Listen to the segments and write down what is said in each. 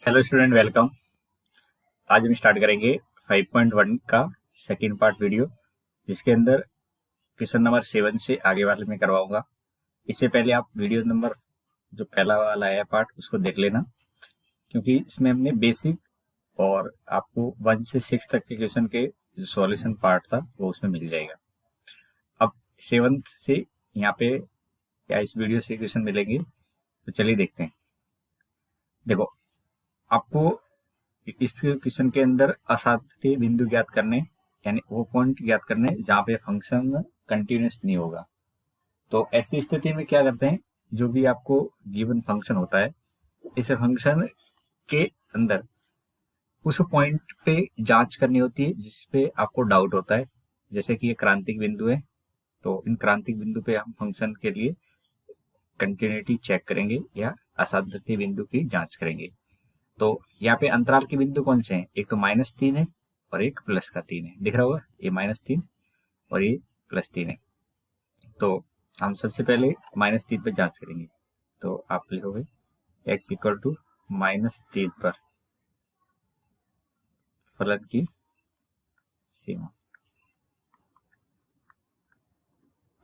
Hello student, welcome. आज हम start करेंगे 5.1 का सेकंड पार्ट वीडियो, जिसके अंदर क्वेश्चन नंबर 7 से आगे वाले में करवाऊंगा। इससे पहले आप वीडियो नंबर जो पहला वाला है पार्ट उसको देख लेना, क्योंकि इसमें हमने बेसिक और आपको 1 से 6 तक के क्वेश्चन के जो सॉल्यूशन पार्ट था वो उसमें मिल जाएगा। अब 7 से यहाँ पे क्या इस वीडियो से क्वेश्चन मिलेंगे, तो चलिए देखते हैं। देखो, आपको इस क्वेश्चन के अंदर असाध्य बिंदु ज्ञात करने, यानी वो पॉइंट ज्ञात करने जहां पे फंक्शन कंटिन्यूस नहीं होगा। तो ऐसी स्थिति में क्या करते हैं, जो भी आपको गिवन फंक्शन होता है, इस फंक्शन के अंदर उस पॉइंट पे जांच करनी होती है जिसपे आपको डाउट होता है। जैसे कि ये क्रांतिक बिंदु है, तो इन क्रांतिक बिंदु पे हम फंक्शन के लिए कंटिन्यूटी चेक करेंगे या असाध्य बिंदु की जांच करेंगे। तो यहाँ पे अंतराल के बिंदु कौन से हैं? एक तो -3 है और एक +3 है। दिख रहा होगा, ये -3 और ये +3 है। तो हम सबसे पहले -3 पे जांच करेंगे। तो आप लिखोगे x इक्वल टू -3 पर फलन की सीमा।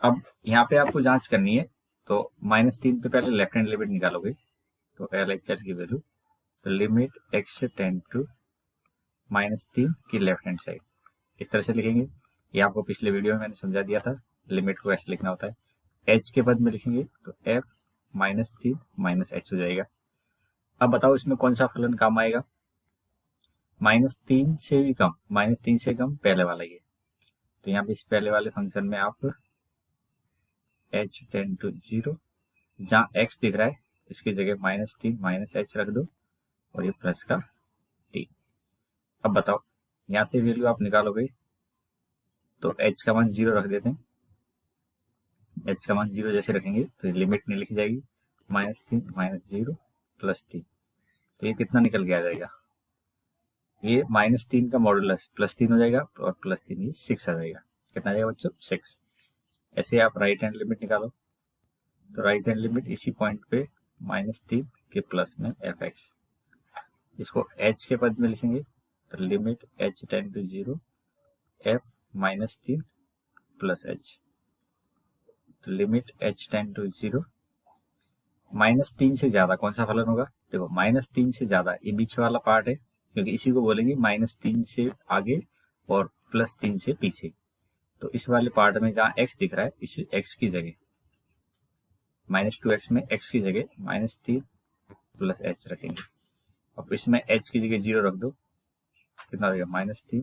अब यहाँ पे आपको जांच करनी है, तो -3 पे पहले लेफ्ट हैंड लिमिट निकालोगे, तो LHS की वैल्यू, तो लिमिट x टेंड टू -3 की लेफ्ट हैंड साइड इस तरह से लिखेंगे। ये आपको पिछले वीडियो में मैंने समझा दिया था, लिमिट को ऐसे लिखना होता है। h के पद में लिखेंगे तो f -3 -h हो जाएगा। अब बताओ इसमें कौन सा फलन काम आएगा? -3 से भी कम, -3 से कम पहले वाला ही है। तो यहाँ पे इस पहले वाले फंक्शन में आप h टेंड टू 0, जहाँ x दिख रहा है इसकी जगह -3 -h रख दो और ये प्लस का 3। अब बताओ यहाँ से वैल्यू आप निकालोगे, तो h का मान 0 रख देते हैं। h का मान 0 जैसे रखेंगे तो ये लिमिट नहीं लिखी जाएगी, -3 -0 +3। तो ये कितना निकल के आ जाएगा? ये -3 का मॉडुलस +3 हो जाएगा और +3 ये 6 आ जाएगा। कितना आ जाएगा बच्चों? 6। ऐसे आप राइट हैंड लिमिट निकालो, तो राइट हैंड लिमिट इसी पॉइंट पे -3 के प्लस में fx, इसको h के पद में लिखेंगे, तो limit h tend to 0 f -3 plus h, तो लिमिट h टेंड टू 0। -3 से ज्यादा कौन सा फलन होगा? देखो, -3 से ज्यादा ये बीच वाला पार्ट है, क्योंकि इसी को बोलेंगे -3 से आगे और +3 से पीछे। तो इस वाले पार्ट में जहाँ x दिख रहा है, इसे x की जगह -2x में x की जगह -3 प्लस h रखेंगे। अब इसमें h की जगह 0 रख दो, कितना आ जाएगा? -3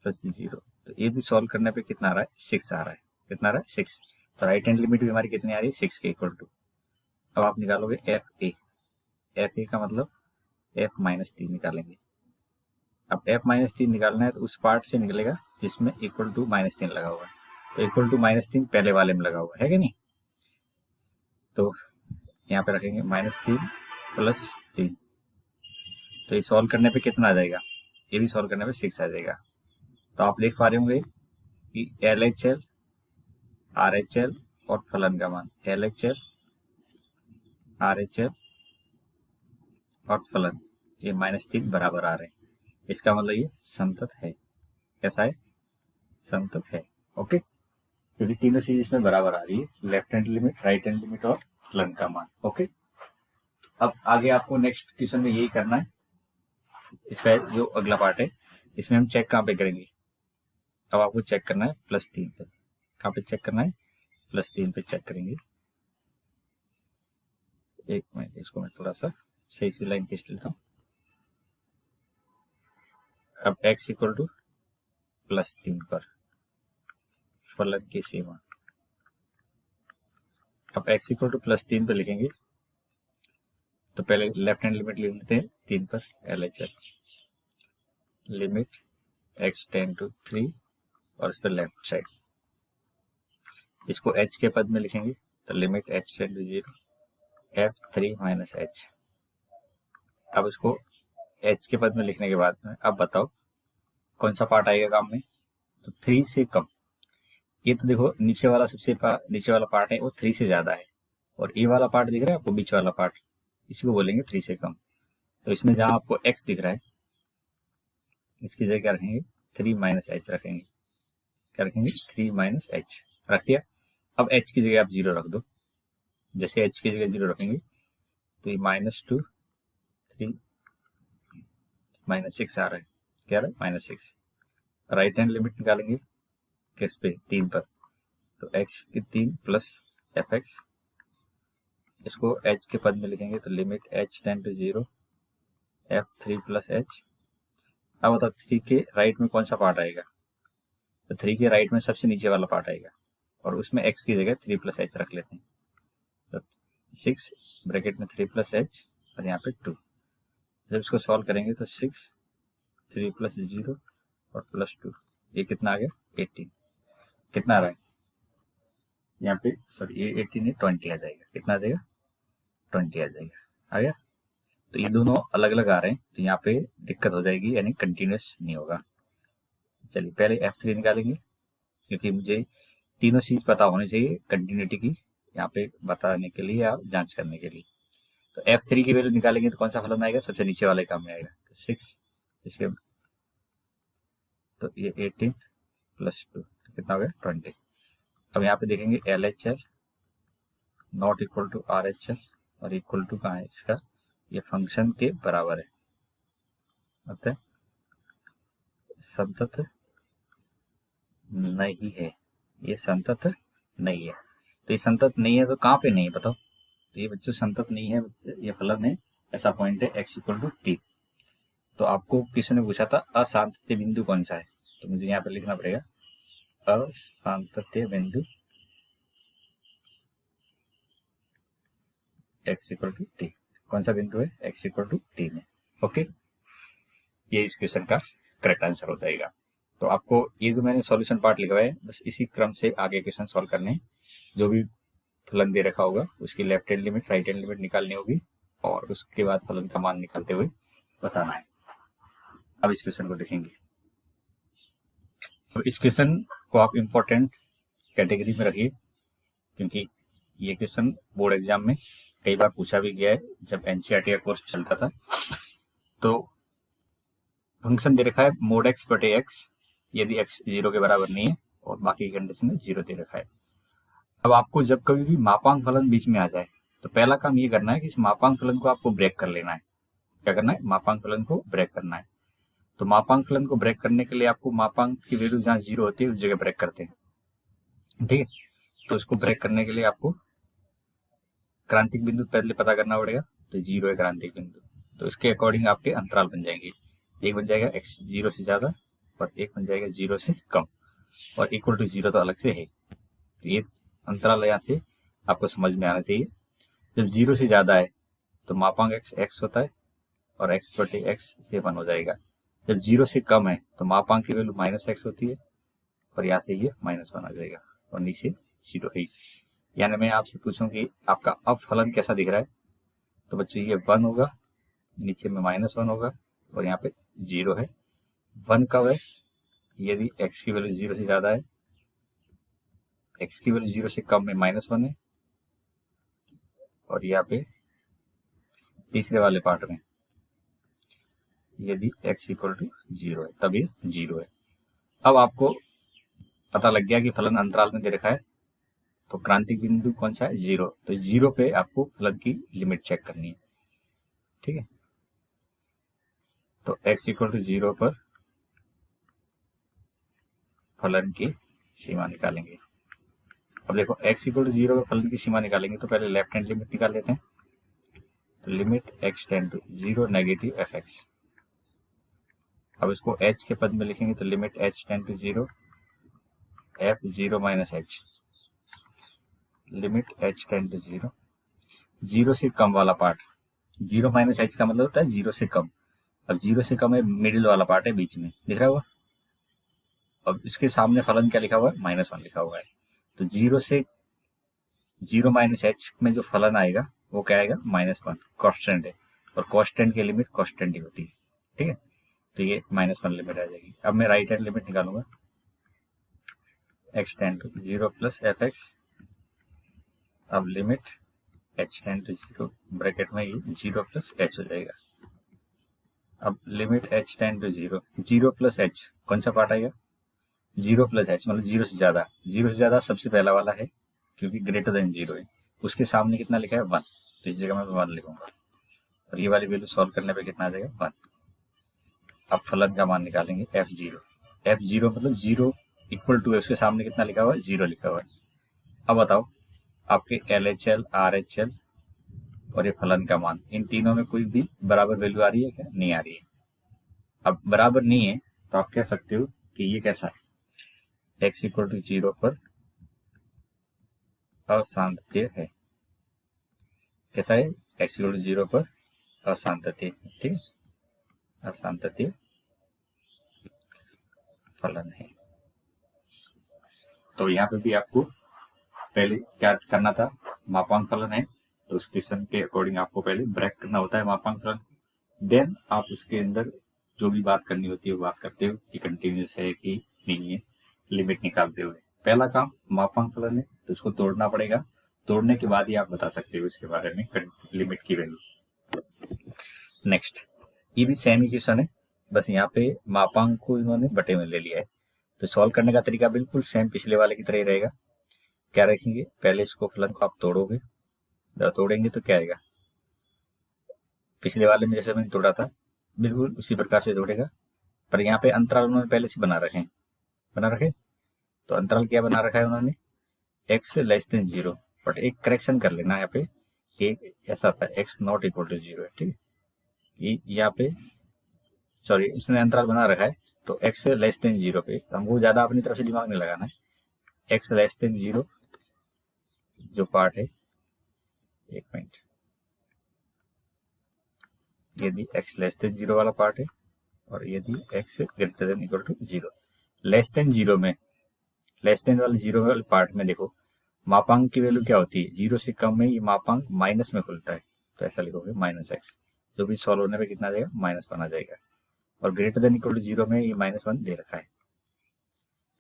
प्लस 0। तो ये भी सॉल्व करने पे कितना आ रहा है? 6 आ रहा है। कितना आ रहा है? 6। तो राइट हैंड लिमिट भी हमारी कितनी आ रही है? 6 के इक्वल टू। अब आप निकालोगे fa का मतलब f -3 निकालेंगे। अब f -3 निकालना है तो उस पार्ट से निकलेगा जिसमें इक्वल टू -3 लगा हुआ है। तो इक्वल टू -3 पहले वाले में लगा हुआ है कि नहीं? तो यहाँ पे रखेंगे -3 प्लस 3। तो ये सॉल्व करने पे कितना आ जाएगा? ये भी सॉल्व करने पे 6 आ जाएगा। तो आप देख पा रहे होंगे कि LHL, RHL और फलन का मान, LHL, RHL और फलन, ये -3 बराबर आ रहे हैं। इसका मतलब ये संतत है। कैसा है? संतत है। ओके, क्योंकि तीनों चीज इसमें बराबर आ रही है, left hand limit, right hand limit और फलन का मान। ओके, अब आगे आपको नेक्स्ट क्वेश्चन में यही करना है। इसका जो अगला पार्ट है, इसमें हम चेक कहाँ पे करेंगे? अब आपको चेक करना है +3 पे। कहाँ पे चेक करना है? +3 पे चेक करेंगे। एक मिनट, इसको मैं थोड़ा सा सही सी लाइन खींच लेता हूँ। अब x इक्वल टू +3 पर फलन की सीमा। अब x इक्वल टू +3 पे लिखेंगे, तो पहले लेफ्ट हैंड लिमिट लिख लेते हैं 3 पर, LHL limit x tend to 3 और इस पर लेफ्ट साइड, इसको h के पद में लिखेंगे, तो limit h tend to 0 f3 -h। अब इसको h के पद में लिखने के बाद में अब बताओ कौन सा पार्ट आएगा काम में? तो 3 से कम। ये तो देखो नीचे वाला नीचे वाला पार्ट है वो 3 से ज्यादा है, और ये वाला पार्ट दिख रहा है आपको, बीच वाला पार्ट, इसी को बोलेंगे 3 से कम। तो इसमें जहां आपको x दिख रहा है इसकी जगह क्या रखेंगे 3 माइनस एच रखेंगे। क्या रखेंगे 3 माइनस एच रख दिया। अब h की जगह आप 0 रख दो। जैसे h की जगह 0 रखेंगे तो ये -2 3 -6 आ रहा है। क्या आ रहा है -6। राइट हैंड लिमिट निकालेंगे किस पे 3 पर, तो x की 3 प्लस एफ एक्स, इसको h के पद में लिखेंगे तो limit h tend to 0 f3 plus h. अब बताओ 3 के राइट में कौन सा पार्ट आएगा, तो 3 के राइट में सबसे नीचे वाला पार्ट आएगा और उसमें x की जगह 3 प्लस एच रख लेते हैं। तो 6 ब्रैकेट में 3 प्लस एच और यहाँ पे 2। जब इसको सॉल्व करेंगे तो 6 3 प्लस 0 और प्लस 2, ये कितना आ गया 18। कितना आ रहा है यहाँ पे, सॉरी ये 18 है 20 आ जाएगा। कितना आ जाएगा 20 आ जाएगा। आ गया। तो ये दोनों अलग अलग आ रहे हैं तो यहाँ पे दिक्कत हो जाएगी, यानी कंटिन्यूस नहीं होगा। चलिए पहले F3 निकालेंगे क्योंकि मुझे तीनों चीज पता होनी चाहिए कंटिन्यूटी की, यहाँ पे बताने के लिए या जांच करने के लिए। तो F3 की वैल्यू निकालेंगे तो कौन सा फलन आएगा, सबसे नीचे वाले काम में आएगा तो 6। इसके तो ये 18 प्लस 2 तो कितना हो गया 20। अब यहाँ पे देखेंगे LHL not equal to RHL और इक्वल टू कहाँ है इसका, ये फंक्शन के बराबर है। मतलब संतत नहीं है, ये संतत नहीं है। तो ये संतत नहीं है तो कहाँ पे नहीं है बताओ, तो ये बच्चों संतत नहीं है, ये फलन है, ऐसा पॉइंट है x इक्वल टू 3। तो आपको किसी ने पूछा था असांतत्य बिंदु कौन सा है, तो मुझे यहाँ पे लिखना पड़ेगा असांतत्य बिंदु x इक्वल टू 3। कौन सा बिंदु है, x इक्वल टू 3 है। ओके, ये इस क्वेश्चन का करेक्ट आंसर हो जाएगा। तो आपको ये जो मैंने सॉल्यूशन पार्ट लिखा है बस इसी क्रम से आगे क्वेश्चन सॉल्व करने हैं। जो भी फलन दे रखा होगा उसकी left hand limit right hand limit निकालनी होगी और उसके बाद फलन का मान निकालते हुए बताना है। अब इस क्वेश्चन को देखेंगे। तो इस क्वेश्चन को आप इम्पोर्टेंट कैटेगरी में रखिए क्योंकि ये क्वेश्चन बोर्ड एग्जाम में कई बार पूछा भी गया है। जब एनसीईआरटी का कोर्स चलता था तो फंक्शन दे रखा है मोड एक्स बटे एक्स, यदि एक्स 0 के बराबर नहीं है और बाकी कंडीशन में 0 दे रखा है। अब आपको जब कभी भी मापांक फलन बीच में आ जाए तो पहला काम ये करना है कि इस मापांक फलन को आपको ब्रेक कर लेना है। क्या करना है, मापांक फलन को ब्रेक करना है। तो मापांक फलन को ब्रेक करने के लिए आपको मापांक की वैल्यू जहां 0 होती है उस जगह ब्रेक करते हैं। ठीक है, तो इसको ब्रेक करने के लिए आपको क्रांतिक बिंदु पहले पता करना पड़ेगा। तो 0 है क्रांतिक बिंदु, तो इसके अकॉर्डिंग आपके अंतराल बन जाएंगे। एक बन जाएगा x 0 से ज्यादा और एक बन जाएगा 0 से कम और इक्वल टू 0 तो अलग से है। तो ये अंतराल यहाँ से आपको समझ में आना चाहिए। जब 0 से ज्यादा है तो मापांक x होता है और x बटे x से 1 हो जाएगा। जब 0 से कम है तो मापांक की वैल्यू -x होती है और यहाँ से ये -1 आ जाएगा और नीचे 0 है। यानी मैं आपसे पूछूं कि आपका अब फलन कैसा दिख रहा है, तो बच्चों ये 1 होगा, नीचे में -1 होगा और यहाँ पे 0 है। 1 कब है, यदि x की वैल्यू 0 से ज्यादा है, x की वैल्यू 0 से कम में -1 है और यहाँ पे तीसरे वाले पार्ट में यदि x इक्वल टू 0 है तब ये 0 है। अब आपको पता लग गया कि फलन अंतराल में दे रखा है तो क्रांतिक बिंदु कौन सा है 0, तो 0 पे आपको फलन की लिमिट चेक करनी है। ठीक है, तो x इक्वल टू 0 पर फलन की सीमा निकालेंगे। अब देखो x इक्वल टू 0 पर फलन की सीमा निकालेंगे तो पहले लेफ्ट हैंड लिमिट निकाल लेते हैं। तो limit x tend to 0 negative F x. अब इसको h के पद में लिखेंगे तो limit h tend to 0 f 0 minus h, limit h tend to 0, 0 से कम वाला पार्ट, 0 माइनस h का मतलब होता है 0 से कम। अब 0 से कम है मिडिल वाला पार्ट है बीच में, दिख रहा होगा। अब इसके सामने फलन क्या लिखा हुआ है, -1 लिखा हुआ है। तो 0 से 0 माइनस h में जो फलन आएगा वो क्या आएगा -1, कॉन्स्टेंट है और कॉन्स्टेंट की लिमिट कॉन्स्टेंट ही होती है। ठीक है, तो ये -1 लिमिट आ जाएगी। अब मैं राइट हैंड लिमिट निकालूंगा x tend to 0 plus F x. अब limit h tend to 0 bracket में ये 0 प्लस h हो जाएगा। अब limit h tend to 0, 0 plus h कौन सा पार्ट आएगा? 0 प्लस h मतलब 0 से ज़्यादा। 0 से ज़्यादा सबसे पहला वाला है क्योंकि ग्रेटर देन 0 है। उसके सामने कितना लिखा है? 1, तो इस जगह मैं 1 लिखूंगा और ये वाली वैल्यू सॉल्व करने पे कितना आ जाएगा? 1। अब फलन का मान निकालेंगे f0। f0 मतलब 0 इक्वल टू है, उसके सामने कितना लिखा हुआ है? 0 लिखा हुआ है। अब बताओ आपके LHL, RHL और ये फलन का मान, इन तीनों में कोई भी बराबर वैल्यू आ रही है क्या? नहीं आ रही है। अब बराबर नहीं है तो आप कह सकते हो कि ये कैसा है? x इक्वल टू 0 पर असांतत्य है। कैसा है? x इक्वल टू 0 पर असांतत्य, ठीक है, असांतत्य फलन है। तो यहाँ पे भी आपको पहले क्या करना था? मापांक फलन है तो उस क्वेश्चन के अकॉर्डिंग आपको पहले ब्रेक करना होता है मापांक फलन, देन आप उसके अंदर जो भी बात करनी होती है वो बात करते हो कि कंटिन्यूस है कि नहीं है, लिमिट निकालते हुए। पहला काम मापांक फलन है तो उसको तोड़ना पड़ेगा, तोड़ने के बाद ही आप बता सकते हो इसके बारे में लिमिट की वैल्यू। नेक्स्ट, ये भी सेम इक्वेशन है, बस यहाँ पे मापांक को इन्होंने बटे में ले लिया है। तो सॉल्व करने का तरीका बिल्कुल सेम पिछले वाले की तरह ही रहेगा। क्या रखेंगे? पहले इसको फलन को आप तोड़ोगे, जब तोड़ेंगे तो क्या आएगा? पिछले वाले में जैसे मैंने तोड़ा था बिल्कुल उसी प्रकार से तोड़ेगा, पर यहाँ पे अंतराल उन्होंने पहले से बना रखे। तो अंतराल क्या बना रखा है उन्होंने? x लेस देन 0, बट एक करेक्शन कर लेना यहाँ पे, एक ऐसा था x नॉट इक्वल टू 0 है, ठीक है। यहाँ पे सॉरी इसने अंतराल बना रखा है तो x लेस देन 0 पे हमको ज्यादा अपनी तरफ से दिमाग नहीं लगाना है। x लेस देन 0 जो पार्ट है, एक मिनट, यदि x लेस देन 0 वाला पार्ट है और यदि x greater than equal to 0, less than 0 में, लेस देन वाले 0 वाले पार्ट में देखो मापांक की वैल्यू क्या होती है? 0 से कम में ये मापांक माइनस में खुलता है, तो ऐसा लिखोगे -x, जो भी सॉल्व होने पे कितना आ जाएगा? -1 आ जाएगा। और ग्रेटर देन इक्वल टू 0 में ये -1 दे रखा है,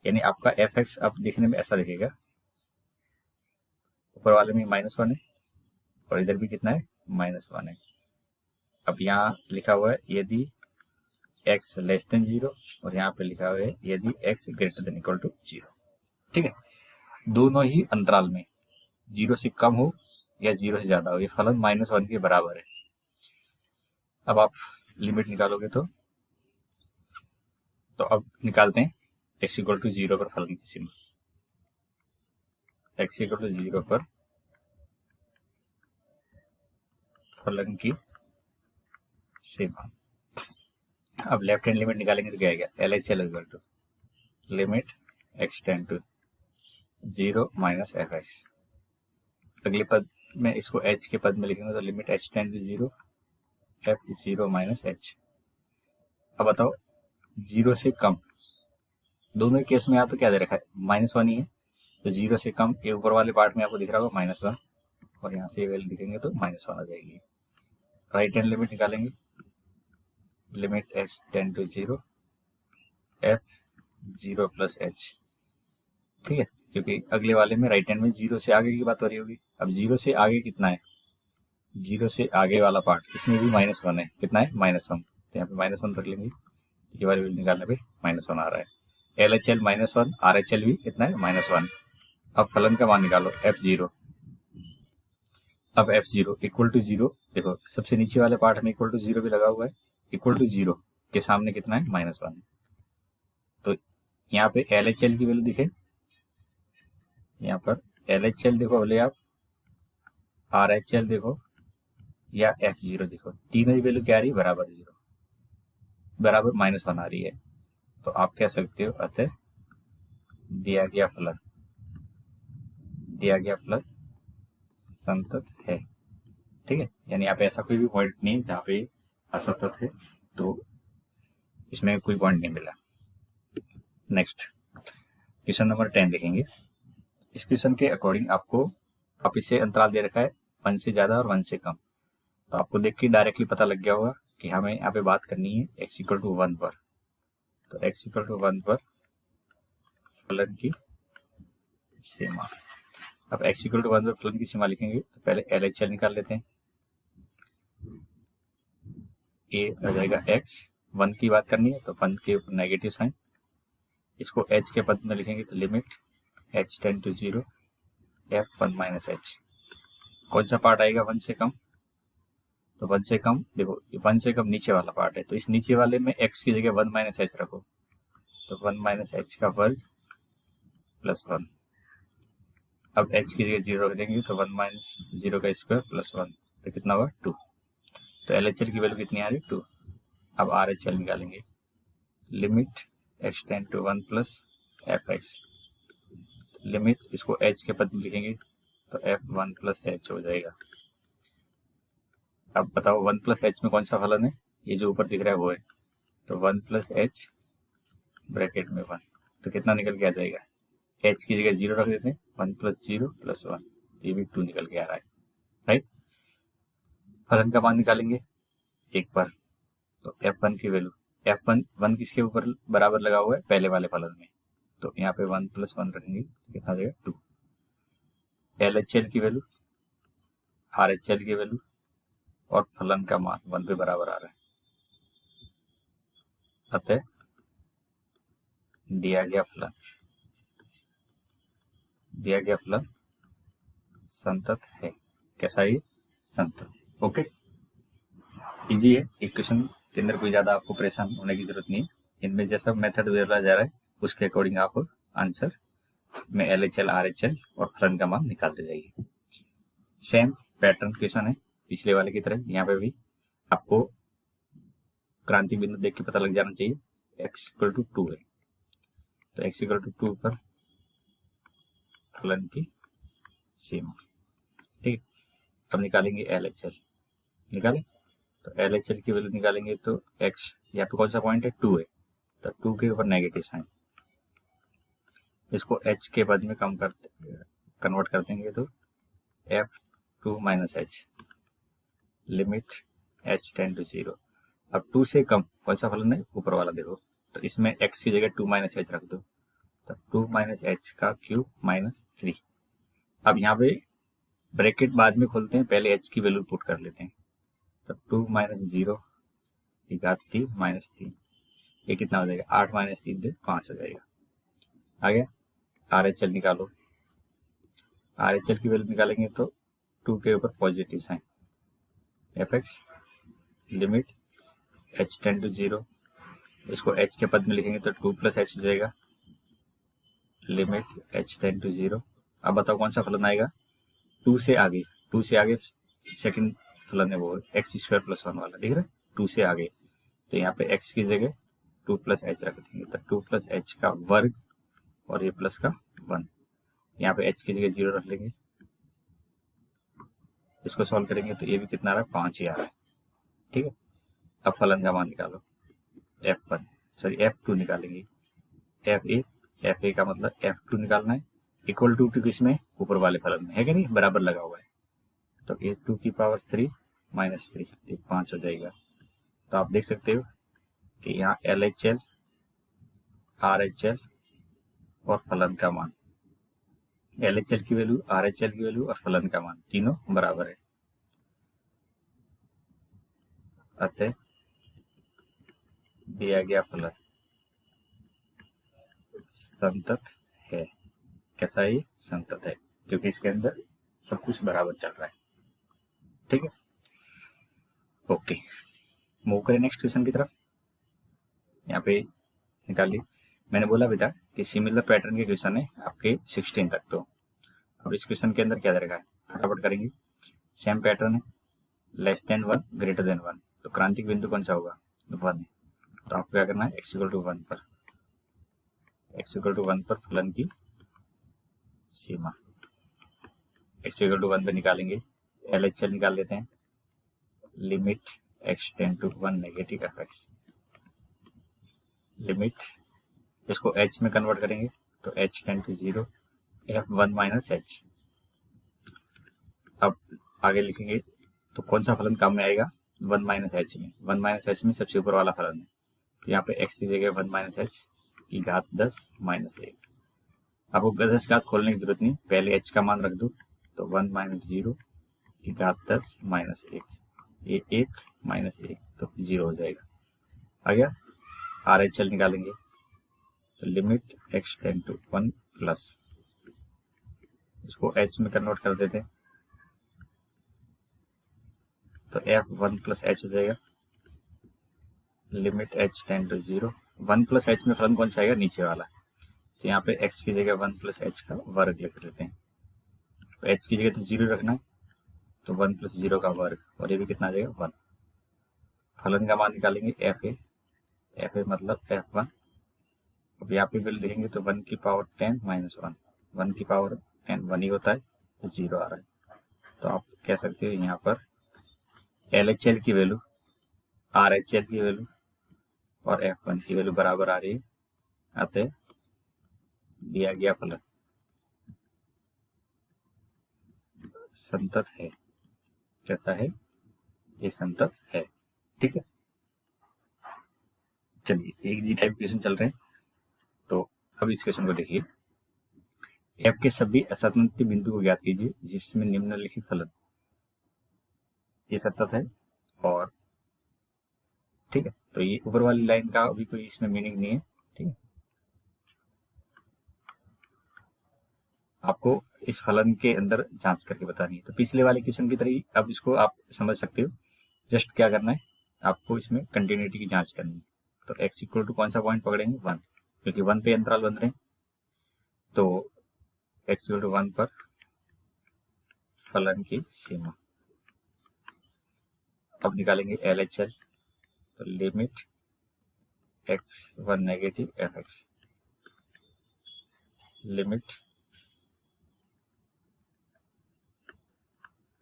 यानी आपका fx अब दिखने में ऐसा दिखेगा, ऊपर वाले में -1 है और इधर भी कितना है? -1 है। अब यहाँ लिखा हुआ है यदि x लेस देन 0 और यहाँ पे लिखा हुआ है यदि x greater than equal to 0, ठीक है। दोनों ही अंतराल में 0 से कम हो या 0 से ज्यादा हो, ये फलन -1 के बराबर है। अब आप लिमिट निकालोगे तो अब निकालते हैं x इक्वल टू 0 पर फलन की सीमा, x इक्वल टू 0 पर फलन की सीमा। अब लेफ्ट हैंड लिमिट निकालेंगे तो क्या आएगा? LHL equal to limit x tend to 0 minus fx। अगले पद में इसको h के पद में लिखेंगे तो limit h tend to 0 f0 minus h। अब बताओ 0 से कम, दोनों केस में यहाँ तो क्या दे रखा है? -1 ही है, तो 0 से कम ये ऊपर वाले पार्ट में आपको दिख रहा होगा -1 और यहाँ से वैल्यू दिखेंगे तो -1 आ जाएगी। राइट हैंड लिमिट निकालेंगे, limit h tend to 0 f0 plus h, ठीक है, क्योंकि अगले वाले में राइट हैंड में 0 से आगे की बात हो रही होगी। अब 0 से आगे कितना है? 0 से आगे वाला पार्ट, इसमें भी -1 है, कितना है? -1, तो यहाँ पे -1 रख लेंगे, ये वाली वैल्यू निकालने पे -1 आ रहा है। LHL -1, RHL भी कितना है? -1। अब फलन का मान निकालो f0। अब f0 इक्वल टू 0, देखो सबसे नीचे वाले पार्ट में इक्वल टू 0 भी लगा हुआ है, इक्वल टू 0 के सामने कितना है? -1। तो यहाँ पे LHL की वैल्यू दिखे, यहाँ पर LHL देखो बोले आप, RHL देखो या f0 देखो, तीनों ही वैल्यू क्या आ रही है? बराबर 0, बराबर -1 आ रही है। तो आप कह सकते हो अतः दिया गया फलन संतत है, ठीक है। यानी आप ऐसा कोई भी पॉइंट नहीं जहाँ पे असतत है, तो इसमें कोई पॉइंट नहीं मिला। नेक्स्ट क्वेश्चन नंबर 10 देखेंगे। इस क्वेश्चन के अकॉर्डिंग आपको आप इसे अंतराल दे रखा है 1 से ज्यादा और 1 से कम, तो आपको देख के डायरेक्टली पता लग गया होगा कि हमें यहाँ पे बात करनी है x इक्वल टू 1 पर। तो x इक्वल टू 1 पर फलन की सीमा। अब x इक्वल टू 1 पर फलन की सीमा लिखेंगे तो पहले LHL निकाल लेते हैं। ये आ जाएगा x, 1 की बात करनी है तो 1 के ऊपर नेगेटिव साइन, इसको h के पद में लिखेंगे तो limit h tend to 0 f1 minus h। कौन सा पार्ट आएगा 1 से कम, तो 1 से कम देखो 1 से कम नीचे वाला पार्ट है, तो इस नीचे वाले में x की जगह 1 माइनस h रखो, तो 1 माइनस h का वर्ग प्लस 1। अब h की जगह 0 रख देंगे तो 1 माइनस 0 का स्क्वायर प्लस 1, तो कितना हुआ 2। तो LHL की वैल्यू कितनी आ रही 2। अब RHL निकालेंगे, limit x tend to 1 plus fx, limit इसको h के पद में लिखेंगे तो f1 प्लस h हो जाएगा। अब बताओ 1 प्लस h में कौन सा फलन है, ये जो ऊपर दिख रहा है वो है, तो 1 प्लस h ब्रैकेट में 1, तो कितना निकल के आ जाएगा, h की जगह 0 रख देते हैं, 1 प्लस 0 प्लस 1, ये भी 2 निकल के आ रहा है, राइट। फलन का मान निकालेंगे एक बार, तो f1 की वैल्यू, f1 1 किसके ऊपर बराबर लगा हुआ है, पहले वाले फलन में, तो यहाँ पे 1 प्लस 1 रखेंगे तो कितना आ जाएगा 2। LHL की वैल्यू, RHL की वैल्यू और फलन का मान 1 पे बराबर आ रहा है, अतः दिया गया फलन संतत है। कैसा ये, संतत है। ओके, इजी है, इक्वेशन के अंदर कोई ज्यादा आपको परेशान होने की जरूरत नहीं है, इनमें जैसा मेथड दिया जा रहा है उसके अकॉर्डिंग आप आंसर में LHL RHL और फलन का मान निकालते जाइए। सेम पैटर्न क्वेश्चन है पिछले वाले की तरह, यहाँ पे भी आपको क्रांति बिंदु देख के पता लग जाना चाहिए, x इक्वल टू 2 है, तो x इक्वल टू 2 पर फलन की सीमा, ठीक है। अब निकालेंगे LHL, निकालें तो LHL की वैल्यू निकालेंगे तो x यहाँ पे कौन सा पॉइंट है 2 है, तो 2 के ऊपर नेगेटिव साइन, इसको h के पद में कन्वर्ट कर देंगे तो f2 minus h, limit h tend to 0। अब 2 से कम कौन सा फलन है, ऊपर वाला देखो, तो इसमें x की जगह 2 माइनस h रख दो, तो 2 माइनस h का क्यूब माइनस 3। अब यहाँ पे ब्रैकेट बाद में खोलते हैं, पहले h की वैल्यू पुट कर लेते हैं, तो 2 माइनस 0 घात 3 माइनस 3, ये कितना हो जाएगा 8 माइनस 3 दे 5 हो जाएगा। आ गया, RHL निकालो, RHL की वैल्यू निकालेंगे तो 2 के ऊपर positive sign fx, limit h tend to 0, इसको h के पद में लिखेंगे तो 2 प्लस h हो जाएगा, लिमिट h टेंड टू 0। अब बताओ कौन सा फलन आएगा 2 से आगे सेकंड फलन है वो एक्स स्क्वायर प्लस 1 वाला, दिख रहा है 2 से आगे, तो यहाँ पे x की जगह 2 प्लस h रख देंगे, तो 2 प्लस h का वर्ग और ये प्लस का 1, यहाँ पे h की जगह 0 रख लेंगे, इसको सॉल्व करेंगे तो ये भी कितना आ रहा है 5 ही आ रहा है, ठीक है। अब फलन का मान निकालो, f2 निकालेंगे, fa का मतलब f2 निकालना है, इक्वल टू किसमें, ऊपर वाले फलन में है कि नहीं, बराबर लगा हुआ है, तो ये 2 की पावर 3 माइनस 3, ये 5 हो जाएगा। तो आप देख सकते हो कि यहाँ LHL RHL और फलन का मान, LHL की वैल्यू, RHL की वैल्यू और फलन का मान तीनों बराबर है, अतः दिया गया फलन संतत है। कैसा है, संतत है, क्योंकि इसके अंदर सब कुछ बराबर चल रहा है, ठीक है। ओके, मूव करें नेक्स्ट क्वेश्चन की तरफ। यहाँ पे निकालिए, मैंने बोला बेटा कि सिमिलर पैटर्न के क्वेश्चन है आपके 16 तक, तो अब इस क्वेश्चन के अंदर क्या रहेगा, फटाफट करेंगे। सेम पैटर्न है, लेस देन 1 ग्रेटर देन 1, तो क्रांतिक बिंदु कौन सा होगा 1 है, तो आपको क्या करना है x इक्वल टू 1 पर फलन की सीमा, x इक्वल टू 1 पर निकालेंगे, LHL निकाल लेते हैं, limit x tend to 1 negative fx, limit इसको h में कन्वर्ट करेंगे तो h tend to 0 f1 minus h। अब आगे लिखेंगे तो कौन सा फलन काम में आएगा 1 माइनस h में, 1 माइनस h में सबसे ऊपर वाला फलन है, तो यहाँ पे x की जगह 1 माइनस h की घात 10 माइनस 1। आपको 10 घात खोलने की जरूरत नहीं, पहले h का मान रख दो, तो 1 माइनस 0 की घात 10 माइनस 1, ये 1 माइनस 1 तो 0 हो जाएगा। आ गया। RHL निकालेंगे तो limit x tend to 1 plus, इसको h में कन्वर्ट कर देते हैं तो f1 प्लस h हो जाएगा। Limit h tend to 0, 1 plus h में फलन कौन सा आएगा, नीचे वाला, तो यहाँ पे x की जगह 1 प्लस h का वर्ग लिख देते हैं। तो h की जगह तो 0 रखना है, तो 1 प्लस 0 का वर्ग, और ये भी कितना आ जाएगा 1। फलन का मान निकालेंगे fa मतलब f1। अब यहाँ पे बिल देखेंगे तो 1 की पावर 10 माइनस 1, 1 की पावर 10 1 ही होता है, तो 0 आ रहा है। तो आप कह सकते हो यहाँ पर LHL की वैल्यू, RHL की वैल्यू और F1 की वैल्यू बराबर आ रही है, अतः दिया गया फलन संतत है। कैसा है, ये संतत है। ठीक है, चलिए एक जी टाइप क्वेश्चन चल रहे हैं। तो अब इस क्वेश्चन को देखिए, एफ के सभी असंतत बिंदु को ज्ञात कीजिए जिसमें निम्नलिखित फलन, ये सतत है। और ठीक है, तो ये ऊपर वाली लाइन का अभी कोई इसमें मीनिंग नहीं है। ठीक है, आपको इस फलन के अंदर जांच करके बतानी है। तो पिछले वाले क्वेश्चन की तरह अब इसको आप समझ सकते हो। जस्ट क्या करना है, आपको इसमें कंटिन्यूटी की जांच करनी है। तो x इक्वल टू कौन सा पॉइंट पकड़ेंगे, 1, क्योंकि 1 पे अंतराल बन रहे हैं। तो x इक्वल टू 1 पर फलन की सीमा। अब निकालेंगे LHL, तो limit x1 negative fx, limit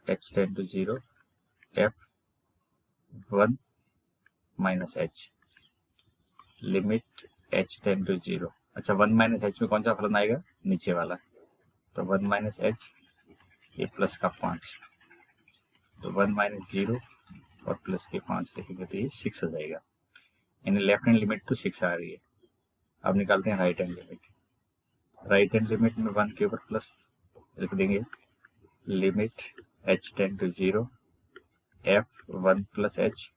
h tend to 0 f1 minus h, limit h tend to 0। अच्छा, 1 माइनस h में कौन सा फलन आएगा, नीचे वाला, तो 1 माइनस h, ये प्लस का 5, तो 1 माइनस 0 और प्लस के 5 लिखेंगे तो ये 6 हो जाएगा। यानी लेफ्ट हैंड लिमिट तो 6 आ रही है। अब निकालते हैं right hand limit. Right hand limit में 1 के ऊपर प्लस लिख देंगे, limit h tend to 0 f1 plus h।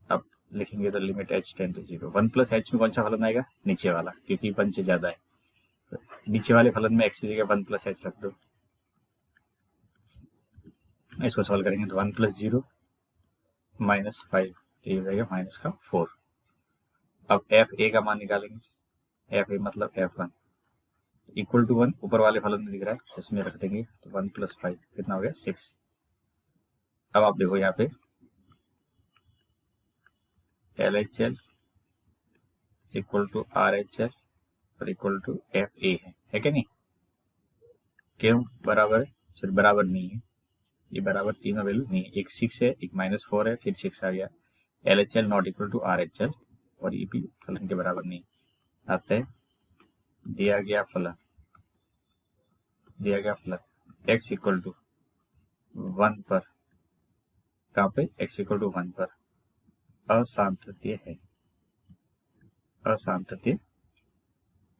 अब लिखेंगे तो limit h tend to 0, 1 plus h में कौन सा फलन आएगा, नीचे वाला, क्योंकि 1 से ज्यादा है। तो नीचे वाले फलन में x की जगह 1 प्लस h रख दो। इसको सॉल्व करेंगे तो 1 प्लस 0 माइनस 5, तो ये हो जाएगा माइनस का 4। अब fa का मान निकालेंगे, fa मतलब f1 इक्वल टू 1, ऊपर वाले फलन में दिख रहा है, तो इसमें रख देंगे तो 1 प्लस 5 कितना हो गया, 6। अब आप देखो यहाँ पे LHL इक्वल टू RHL और इक्वल टू FA है क्या नहीं, क्यों बराबर है, सिर्फ बराबर नहीं है, ये बराबर तीनों वैल्यू नहीं है, एक 6 है, एक -4 है, फिर 6 आ गया। LHL not equal to RHL, और ये भी फलन के बराबर नहीं। अतः दिया गया फलन x इक्वल टू 1 पर, कहाँ पे, x इक्वल टू 1 पर असांतत्य है, असांतत्य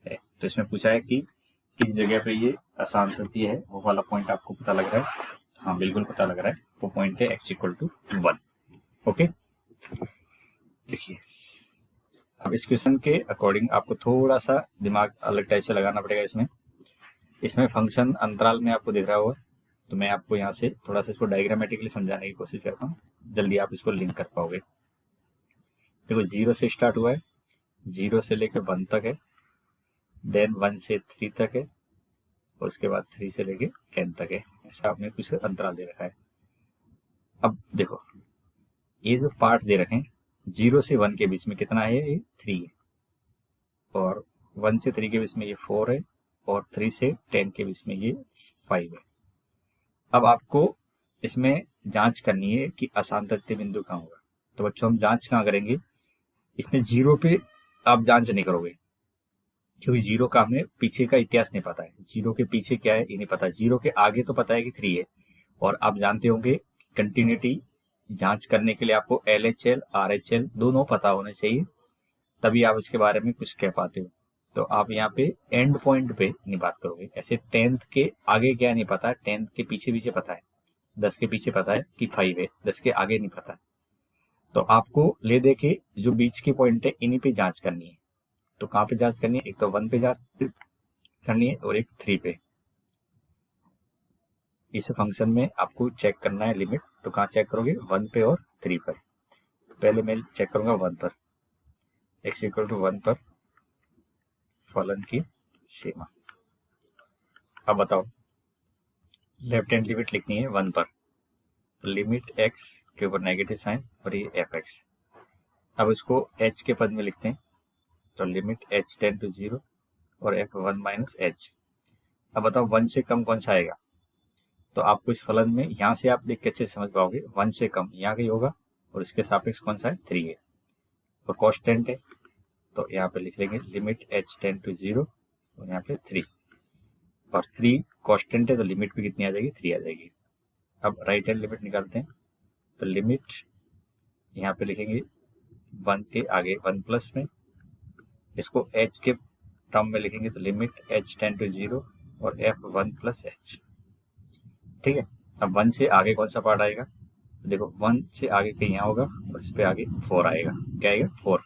है। तो इसमें पूछा है कि किस जगह पे ये असांतत्य है, वो वाला पॉइंट आपको पता लग रहा है। हाँ बिल्कुल पता लग रहा है, वो पॉइंट है x इक्वल टू 1। ओके, देखिए अब इस क्वेश्चन के अकॉर्डिंग आपको थोड़ा सा दिमाग अलग टाइप से लगाना पड़ेगा। इसमें फंक्शन अंतराल में आपको दिख रहा होगा, तो मैं आपको यहाँ से थोड़ा सा इसको डायग्रामेटिकली समझाने की कोशिश करता हूँ, जल्दी आप इसको लिंक कर पाओगे। देखो 0 से स्टार्ट हुआ है, 0 से लेकर 1 तक है, देन 1 से 3 तक है, और उसके बाद 3 से लेकर 10 तक है। ऐसा आपने कुछ अंतराल दे रखा है। अब देखो ये जो पार्ट दे रखे हैं, 0 से 1 के बीच में कितना है, ये 3 है, और 1 से 3 के बीच में ये 4 है, और 3 से 10 के बीच में ये 5 है। अब आपको इसमें जांच करनी है कि असांतत्य बिंदु कहाँ होगा। तो बच्चों हम जांच कहाँ करेंगे, इसमें 0 पे आप जांच नहीं करोगे, क्योंकि 0 का हमें पीछे का इतिहास नहीं पता है, 0 के पीछे क्या है ये नहीं पता। 0 के आगे तो पता है कि 3 है, और आप जानते होंगे कंटिन्यूटी जांच करने के लिए आपको LHL RHL दोनों पता होने चाहिए, तभी आप इसके बारे में कुछ कह पाते हो। तो आप यहाँ पे एंड पॉइंट पे नहीं बात करोगे। ऐसे 10th के आगे क्या नहीं पता है, 10th के पीछे पता है, 10 के पीछे पता है कि 5 है, 10 के आगे नहीं पता। तो आपको ले दे के जो बीच के पॉइंट है इन्हीं पे जांच करनी है। तो कहाँ पे जांच करनी है? एक तो 1 पे जांच करनी है और एक 3 पे। इस फंक्शन में आपको चेक करना है लिमिट, तो कहाँ चेक करोगे? 1 पे और 3 पर। तो पहले मैं चेक करूंगा 1 पर, x इक्वल टू 1 पर फलन की सीमा। अब बताओ, लेफ्ट हैंड लिमिट लिखनी है 1 पर, लिमिट x के ऊपर नेगेटिव साइन और ये fx। अब इसको h के पद में लिखते हैं, तो लिमिट h टेंड टू 0 और f1 माइनस h। अब बताओ 1 से कम कौन सा आएगा? तो आपको इस फलन में यहाँ से आप देख के अच्छे समझ पाओगे, 1 से कम यहाँ कहीं होगा और इसके सापेक्ष कौन सा है? 3 है और कांस्टेंट है, तो यहाँ पे लिख लेंगे लिमिट h टेंड टू 0 और यहाँ पे 3, और 3 कांस्टेंट है तो लिमिट भी कितनी आ जाएगी? 3 आ जाएगी। अब राइट हैंड लिमिट निकालते हैं, तो लिमिट यहाँ पे लिखेंगे 1 के आगे 1 प्लस में, इसको h के टर्म में लिखेंगे तो लिमिट h टेंड टू 0 और f1 प्लस h। ठीक है, अब 1 से आगे कौन सा पार्ट आएगा? तो देखो 1 से आगे कहीं यहाँ होगा और इस पे आगे 4 आएगा। क्या आएगा? 4।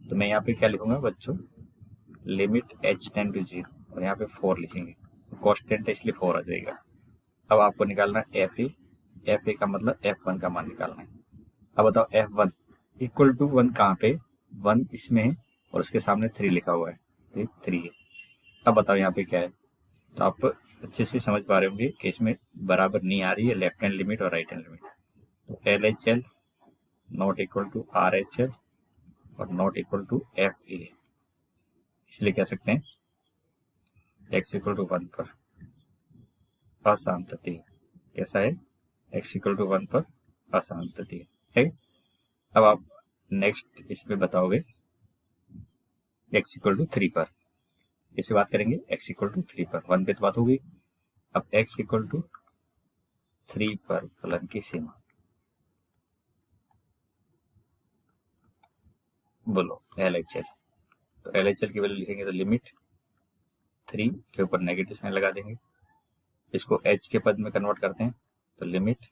तो मैं यहाँ पे क्या लिखूंगा बच्चों? लिमिट h टेंड टू 0 और यहाँ पे 4 लिखेंगे, कांस्टेंट है इसलिए 4 आ जाएगा। अब आपको निकालना है fa का मतलब f1 का मान निकालना है। अब बताओ f1 इक्वल टू 1 कहाँ पे? 1 इसमें है और उसके सामने 3 लिखा हुआ है, तो 3 है। अब बताओ यहाँ पे क्या है? तो आप अच्छे से समझ पा रहे होंगे कि इसमें बराबर नहीं आ रही है लेफ्ट हैंड लिमिट और राइट हैंड लिमिट। तो LHL not equal to RHL और नॉट इक्वल टू FA, इसलिए कह सकते हैं x इक्वल टू 1 पर असंतति। कैसा है? x इक्वल टू 1 पर असंतति है। अब आप नेक्स्ट इसमें बताओगे x इक्वल टू 3 पर, इसे बात करेंगे x इक्वल टू 3 पर। 1 पे तो बात होगी। अब x इक्वल टू 3 पर फलन की सीमा बोलो LHL। तो LHL की वैल्यू लिखेंगे तो लिमिट 3 के ऊपर नेगेटिव साइन लगा देंगे, इसको h के पद में कन्वर्ट करते हैं, तो लिमिट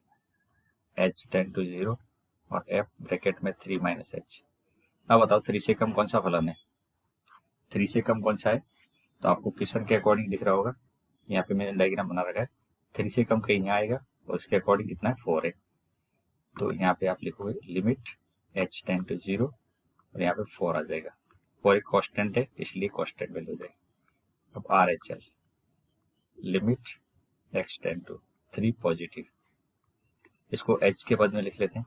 h टेंड टू 0 और f ब्रैकेट में 3 माइनस h। अब बताओ 3 से कम कौन सा फलन है? 3 से कम कौन सा है? तो आपको क्वेश्चन के अकॉर्डिंग दिख रहा होगा, यहाँ पे मैंने डायग्राम बना रखा है। 3 से कम कहीं यहाँ आएगा और उसके अकॉर्डिंग कितना है? 4 है। तो यहाँ पे आप लिखोगे लिमिट h टेंड टू 0 और यहाँ पे 4 आ जाएगा, और एक कांस्टेंट है इसलिए कांस्टेंट वैल्यू हो जाएगी। अब RHL limit x tend to 3 positive, इसको h के पद में लिख लेते हैं,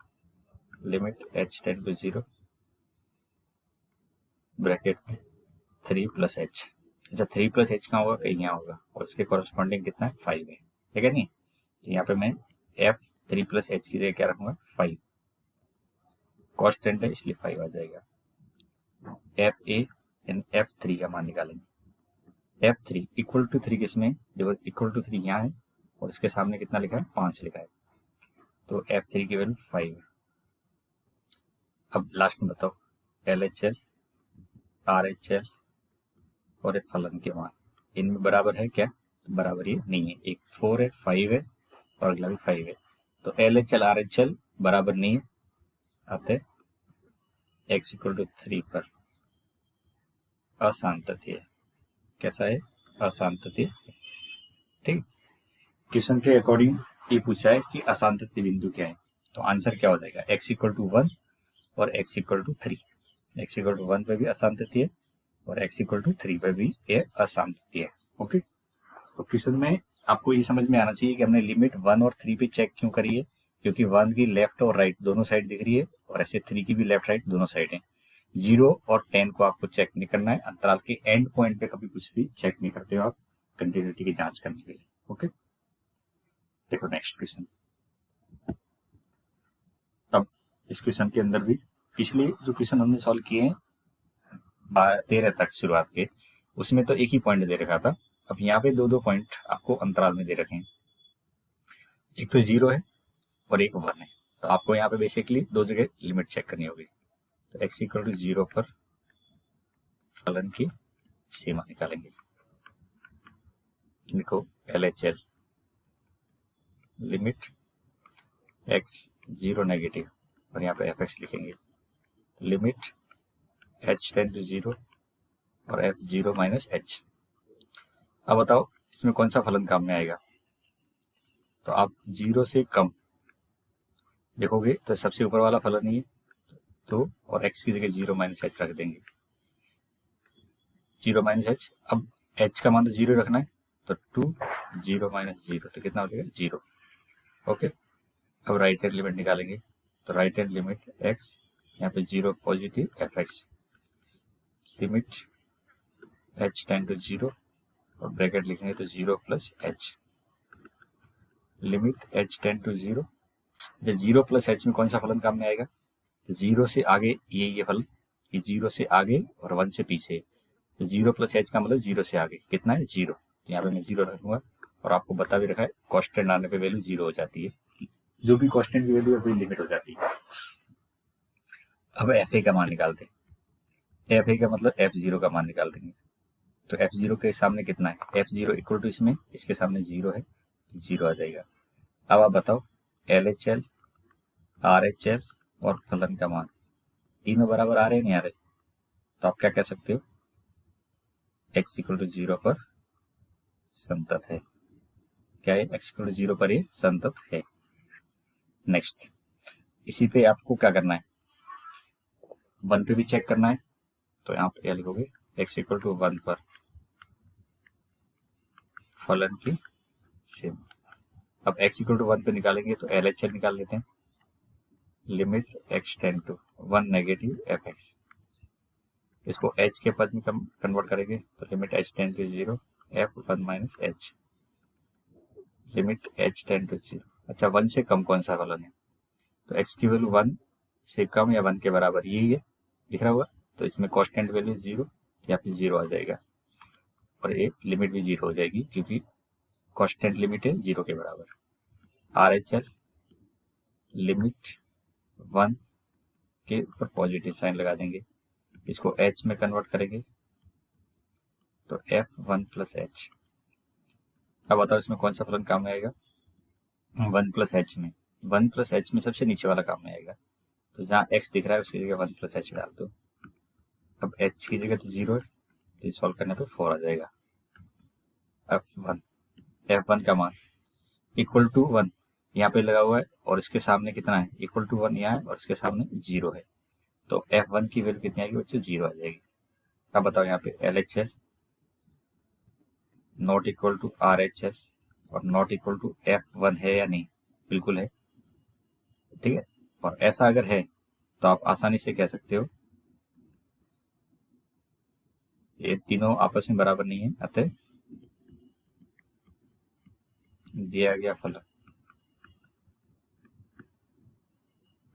limit h tend to 0 bracket में 3 प्लस h। अच्छा 3 प्लस h कहाँ होगा? कहीं यहाँ होगा और उसके कॉरेस्पॉन्डिंग कितना है? 5 है, ठीक है नहीं? यहाँ पे मैं f 3 प्लस h की जगह क्या रखूंगा? 5। कांस्टेंट है इसलिए 5 आ जाएगा। FA एंड F3 का मान निकालेंगे। F3 इक्वल टू 3 किसमें? देखो इक्वल टू 3 यहाँ है और इसके सामने कितना लिखा है? 5 लिखा है, तो F3 की वैल्यू 5 है। अब लास्ट में बताओ LHL RHL और एक फलन के मान इनमें बराबर है क्या? बराबर ये नहीं है, एक 4 है 5 है और अगला भी 5 है, तो LHL RHL बराबर नहीं है, आते x इक्वल टू 3 पर असंतति है। कैसा है? असंतति। ठीक, क्वेश्चन के अकॉर्डिंग ये पूछा है कि असंतति बिंदु क्या है, तो आंसर क्या हो जाएगा? x इक्वल टू 1 और x equal to 3। x equal to 1 पे भी असंतति है और x इक्वल टू 3 पे भी ये असंतति है। ओके, तो क्वेश्चन में आपको ये समझ में आना चाहिए कि हमने लिमिट 1 और 3 पे चेक क्यों करी है, क्योंकि 1 की लेफ्ट और राइट दोनों साइड दिख रही है और ऐसे 3 की भी लेफ्ट राइट दोनों साइड है। 0 और 10 को आपको चेक नहीं करना है, अंतराल के एंड पॉइंट पे कभी कुछ भी चेक नहीं करते हो आप कंटिन्यूटी की जांच करने के लिए। ओके, देखो नेक्स्ट क्वेश्चन। अब इस क्वेश्चन के अंदर भी पिछले जो क्वेश्चन हमने सॉल्व किए हैं 13 तक शुरुआत के, उसमें तो एक ही पॉइंट दे रखा था। अब यहाँ पे 2-2 पॉइंट आपको अंतराल में दे रखे हैं, एक तो 0 है और एक 1 है, तो आपको यहाँ पे बेसिकली दो जगह लिमिट चेक करनी होगी। तो x इक्वल टू 0 पर फलन की सीमा निकालेंगे। लिखो LHL लिमिट एक्स 0 नेगेटिव और यहाँ पे एफ एक्स लिखेंगे, लिमिट h टेंड टू 0 और f 0 माइनस h। अब बताओ इसमें कौन सा फलन काम में आएगा। तो आप 0 से कम देखोगे तो सबसे ऊपर वाला फलन ही है, तो और x की जगह 0 माइनस h रख देंगे, 0 माइनस h। अब h का मान तो 0 रखना है, तो 2 0 माइनस 0 तो कितना हो जाएगा 0। ओके, अब राइट हैंड लिमिट निकालेंगे, तो राइट हैंड लिमिट x यहाँ पे 0 positive f x, limit h tend to 0 और ब्रैकेट लिखेंगे तो 0 plus h, limit h tend to 0। जब 0 प्लस h में कौन सा फलन काम में आएगा, 0 से आगे ये फलन, ये 0 से आगे और 1 से पीछे, तो 0 प्लस h का मतलब 0 से आगे कितना है 0, तो यहाँ पे मैं 0 रखूंगा और आपको बता भी रखा है कांस्टेंट आने पे वैल्यू 0 हो जाती है, जो भी कांस्टेंट की वैल्यू है वही लिमिट हो जाती है। अब एफ ए का मान निकालते हैं, एफ ए का मतलब f0 का मान निकाल देंगे, तो f0 के सामने कितना है, f0 इक्वल टू इसमें इसके सामने 0 है, 0 आ जाएगा। अब आप बताओ LHL RHL और फलन का मान तीनों बराबर आ रहे हैं नहीं आ रहे, तो आप क्या कह सकते हो, x इक्वल टू 0 पर संतत है। क्या है, x इक्वल टू 0 पर ये संतत है। नेक्स्ट, इसी पे आपको क्या करना है, 1 पे भी चेक करना है, तो यहाँ पे क्या लिखोगे, x इक्वल टू 1 पर फलन की सेम। अब x इक्वल टू 1 पे निकालेंगे तो LHL निकाल लेते हैं, limit x tend to 1 negative F x, इसको h के पद में कन्वर्ट करेंगे तो limit h tend to 0 f 1 minus h, limit h tend to 0। अच्छा 1 से कम कौन सा फलन है, तो x की वैल्यू 1 से कम या 1 के बराबर यही है, दिख रहा होगा, तो इसमें कांस्टेंट वैल्यू 0 या फिर 0 आ जाएगा और एक लिमिट भी 0 हो जाएगी क्योंकि कांस्टेंट लिमिट है 0 के बराबर। RHL लिमिट 1 के ऊपर पॉजिटिव साइन लगा देंगे, इसको h में कन्वर्ट करेंगे तो f1 प्लस h। अब बताओ इसमें कौन सा फलन काम में आएगा, 1 प्लस h में, 1 प्लस h में सबसे नीचे वाला काम में आएगा, तो जहाँ x दिख रहा है उसकी जगह 1 प्लस h डाल दो। अब h की जगह तो 0 है, तो सॉल्व करने पे 4 आ जाएगा। f1 का मान इक्वल टू 1 यहाँ पे लगा हुआ है और इसके सामने कितना है, इक्वल टू 1 यहाँ है और इसके सामने 0 है, तो f1 की वैल्यू कितनी आएगी बच्चों, 0 आ जाएगी। अब बताओ यहाँ पे LHL not equal to RHL और नॉट इक्वल टू f1 है या नहीं, बिल्कुल है, ठीक है। और ऐसा अगर है तो आप आसानी से कह सकते हो ये तीनों आपस में बराबर नहीं है, अतः दिया गया फलन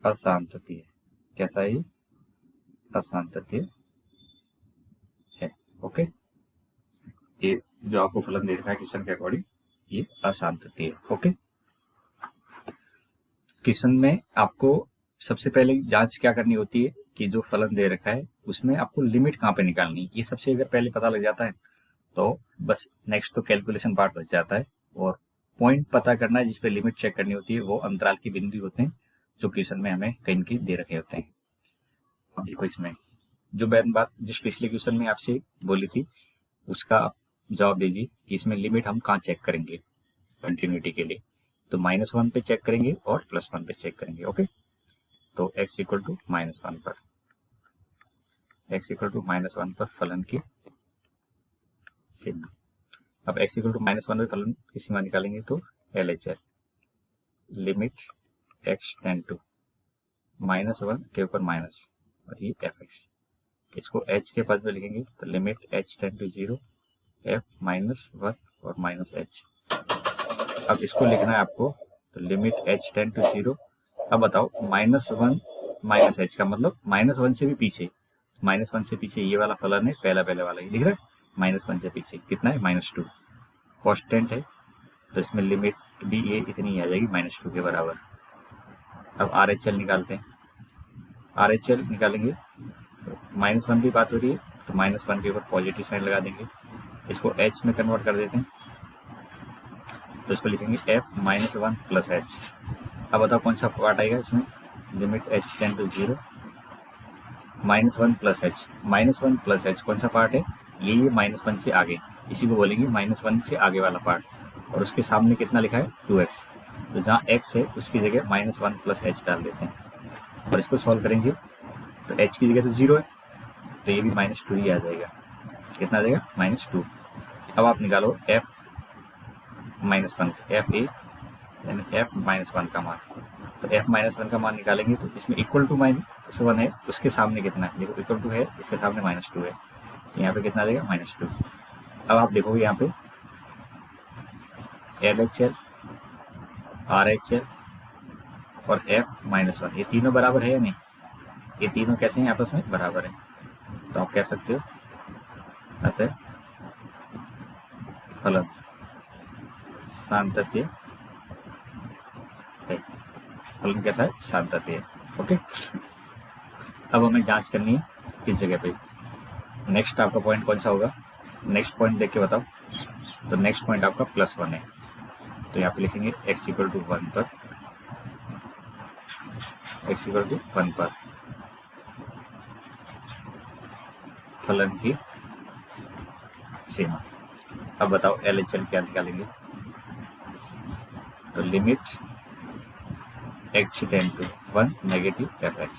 असांतत्य है। कैसा है, असांतत्य है। ओके, ये जो आपको फलन दे रखा है क्वेश्चन के अकॉर्डिंग ये असांतत्य है। ओके, क्वेश्चन में आपको सबसे पहले जांच क्या करनी होती है कि जो फलन दे रखा है उसमें आपको लिमिट कहाँ पे निकालनी, ये सबसे अगर पहले पता लग जाता है तो बस नेक्स्ट तो कैलकुलेशन पार्ट बच जाता है, और पॉइंट पता करना है जिस पे लिमिट चेक करनी होती है वो अंतराल की बिंदु होते हैं जो क्वेश्चन में हमें कहीं कहीं दे रखे होते हैं। अब देखो इसमें जो बात जिस पिछले क्वेश्चन में आपसे बोली थी उसका आप जवाब दीजिए कि इसमें लिमिट हम कहाँ चेक करेंगे कंटिन्यूटी के लिए, तो -1 पे चेक करेंगे और +1 पे चेक करेंगे। ओके, तो x इक्वल टू -1 पर, x इक्वल टू -1 पर फलन की सीमा। अब x इक्वल टू -1 पर फलन की सीमा निकालेंगे तो LHL limit x tend to -1 के ऊपर माइनस और ये fx, इसको h के पद में लिखेंगे तो limit h tend to 0 f -1 और -h। अब इसको लिखना है आपको, तो लिमिट h टेंड टू 0। अब बताओ -1 -h का मतलब -1 से भी पीछे, -1 से पीछे ये वाला फलन है, पहले वाला ही दिख रहा है, -1 से पीछे कितना है -2, कांस्टेंट है तो इसमें लिमिट भी ये इतनी आ जाएगी -2 के बराबर। अब RHL निकालते हैं, RHL निकालेंगे तो -1 की बात हो रही है तो -1 के ऊपर पॉजिटिव साइन लगा देंगे, इसको h में कन्वर्ट कर देते हैं तो इसको लिखेंगे f -1 प्लस h। अब बताओ कौन सा पार्ट आएगा इसमें, limit h tend to 0 -1 plus H. -1 plus H कौन सा पार्ट है, ये -1 से आगे, इसी को बोलेंगे -1 से आगे वाला पार्ट, और उसके सामने कितना लिखा है 2x, तो जहाँ x है उसकी जगह -1 प्लस एच डाल देते हैं और इसको सॉल्व करेंगे तो h की जगह तो 0 है, तो ये भी -2 ही आ जाएगा। कितना आ जाएगा -2। अब आप निकालो f -1 f a यानी f -1 का मान, तो f -1 का मान निकालेंगे तो इसमें इक्वल टू -1 है, उसके सामने कितना है, देखो इक्वल टू है, इसके सामने -2 है, तो यहाँ पे कितना आ जाएगा -2। अब आप देखोगे यहाँ पे LHL RHL और f -1 ये तीनों बराबर है या नहीं, ये तीनों कैसे हैं आपस में बराबर है, तो आप कह सकते हो अतः फलन सातत्य है। फलन कैसा है, सातत्य है। ओके, अब हमें जांच करनी है किस जगह पे, नेक्स्ट आपका पॉइंट कौन सा होगा, नेक्स्ट पॉइंट देख के बताओ, तो नेक्स्ट पॉइंट आपका +1 है, तो यहाँ पे लिखेंगे x = 1 पर, x = 1 पर फलन की सीमा। अब बताओ LHL क्या निकालेंगे, तो limit h tend to 1 negative fx,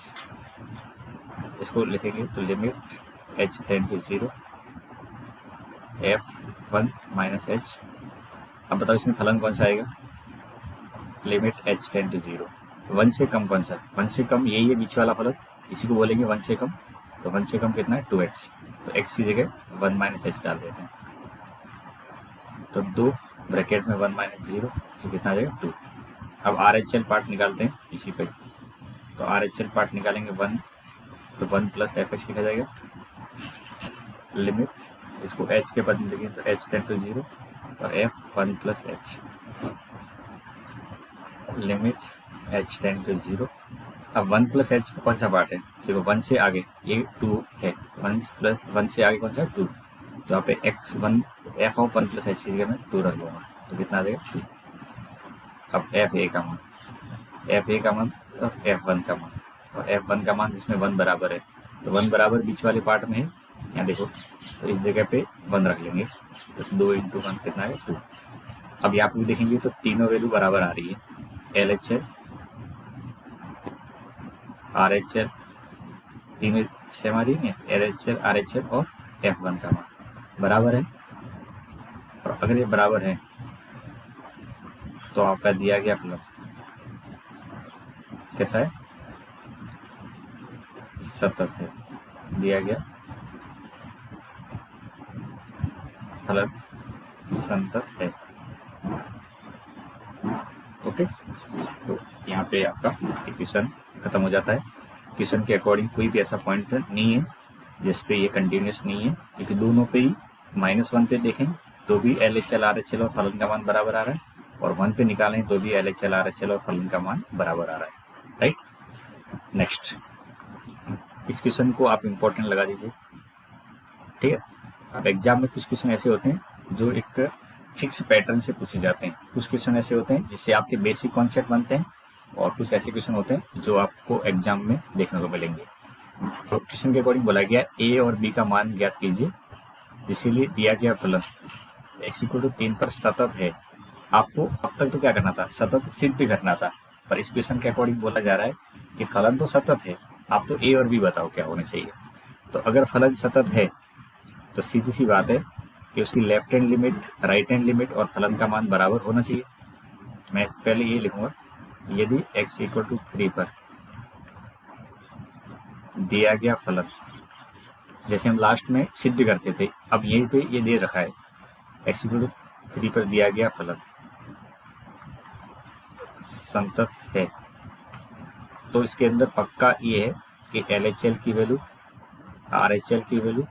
इसको लिखेंगे तो limit h tend to 0 f1 minus h। अब बताओ इसमें फलन कौन सा आएगा, लिमिट h टेंड टू 0, 1 से कम कौन सा, 1 से कम यही है बीच वाला फलन, इसी को बोलेंगे 1 से कम, तो 1 से कम कितना है 2x, तो x की जगह 1 माइनस h डाल देते हैं, तो 2 ब्रैकेट में 1 माइनस 0, तो कितना आ जाएगा 2। अब RHL पार्ट निकालते हैं इसी पे, तो RHL पार्ट निकालेंगे 1, तो 1 प्लस fx लिखा जाएगा, लिमिट इसको h के बदले लिखेंगे तो h टेंड टू 0 और f 1 plus h, limit h tend to 0। अब 1 प्लस h कौन सा पार्ट है, देखो 1 से आगे ये 2 है, 1 से आगे कौन सा 2, तो यहाँ पे x1 f of 1 plus h की जगह मैं 2 रख लूँगा, तो कितना आ जाएगा 2। अब fa का मान, fa का मान और f1 का मान, और f1 का मान जिसमें 1 बराबर है, तो 1 बराबर बीच वाले पार्ट में है, यहाँ देखो तो इस जगह पे 1 रख लेंगे, तो 2 × 1 कितना है 2। अब यहाँ पे भी देखेंगे तो तीनों वैल्यू बराबर आ रही है, LHL RHL तीनों सेम आ रही है, LHL RHL और f1 का मान बराबर है, और अगर ये बराबर है तो आपका दिया गया फलन कैसा है, सतत है, दिया गया फलन संतत है। ओके, तो यहाँ पे आपका इक्वेशन खत्म हो जाता है। इक्वेशन के अकॉर्डिंग कोई भी ऐसा पॉइंट नहीं है जिसपे ये कंटिन्यूस नहीं है, क्योंकि दोनों पे ही -1 पे देखें तो भी LHL RHL और फलन का मान बराबर आ रहा है, और 1 पे निकालें तो भी LHL RHL और फलन का मान बराबर आ रहा है, राइट। नेक्स्ट, इस क्वेश्चन को आप इम्पोर्टेंट लगा दीजिए, ठीक है। अब एग्जाम में कुछ क्वेश्चन ऐसे होते हैं जो एक फिक्स पैटर्न से पूछे जाते हैं, कुछ क्वेश्चन ऐसे होते हैं जिससे आपके बेसिक कॉन्सेप्ट बनते हैं, और कुछ ऐसे क्वेश्चन होते हैं जो आपको एग्जाम में देखने को मिलेंगे। तो क्वेश्चन के अकॉर्डिंग बोला गया A और B का मान ज्ञात कीजिए, जिसके दिया गया फलन x = 3 पर सतत है। आपको अब तक तो क्या करना था, सतत सिद्ध करना था, पर इस क्वेश्चन के अकॉर्डिंग बोला जा रहा है कि फलन तो सतत है, आप तो A और B बताओ क्या होना चाहिए। तो अगर फलन सतत है तो सीधी सी बात है कि उसकी left hand limit, right hand limit और फलन का मान बराबर होना चाहिए। मैं पहले ये लिखूंगा, यदि x = 3 पर दिया गया फलन, जैसे हम लास्ट में सिद्ध करते थे, अब यहीं पे ये दे रखा है x = 3 पर दिया गया फलन संतत है, तो इसके अंदर पक्का ये है कि LHL की वैल्यू, RHL की वैल्यू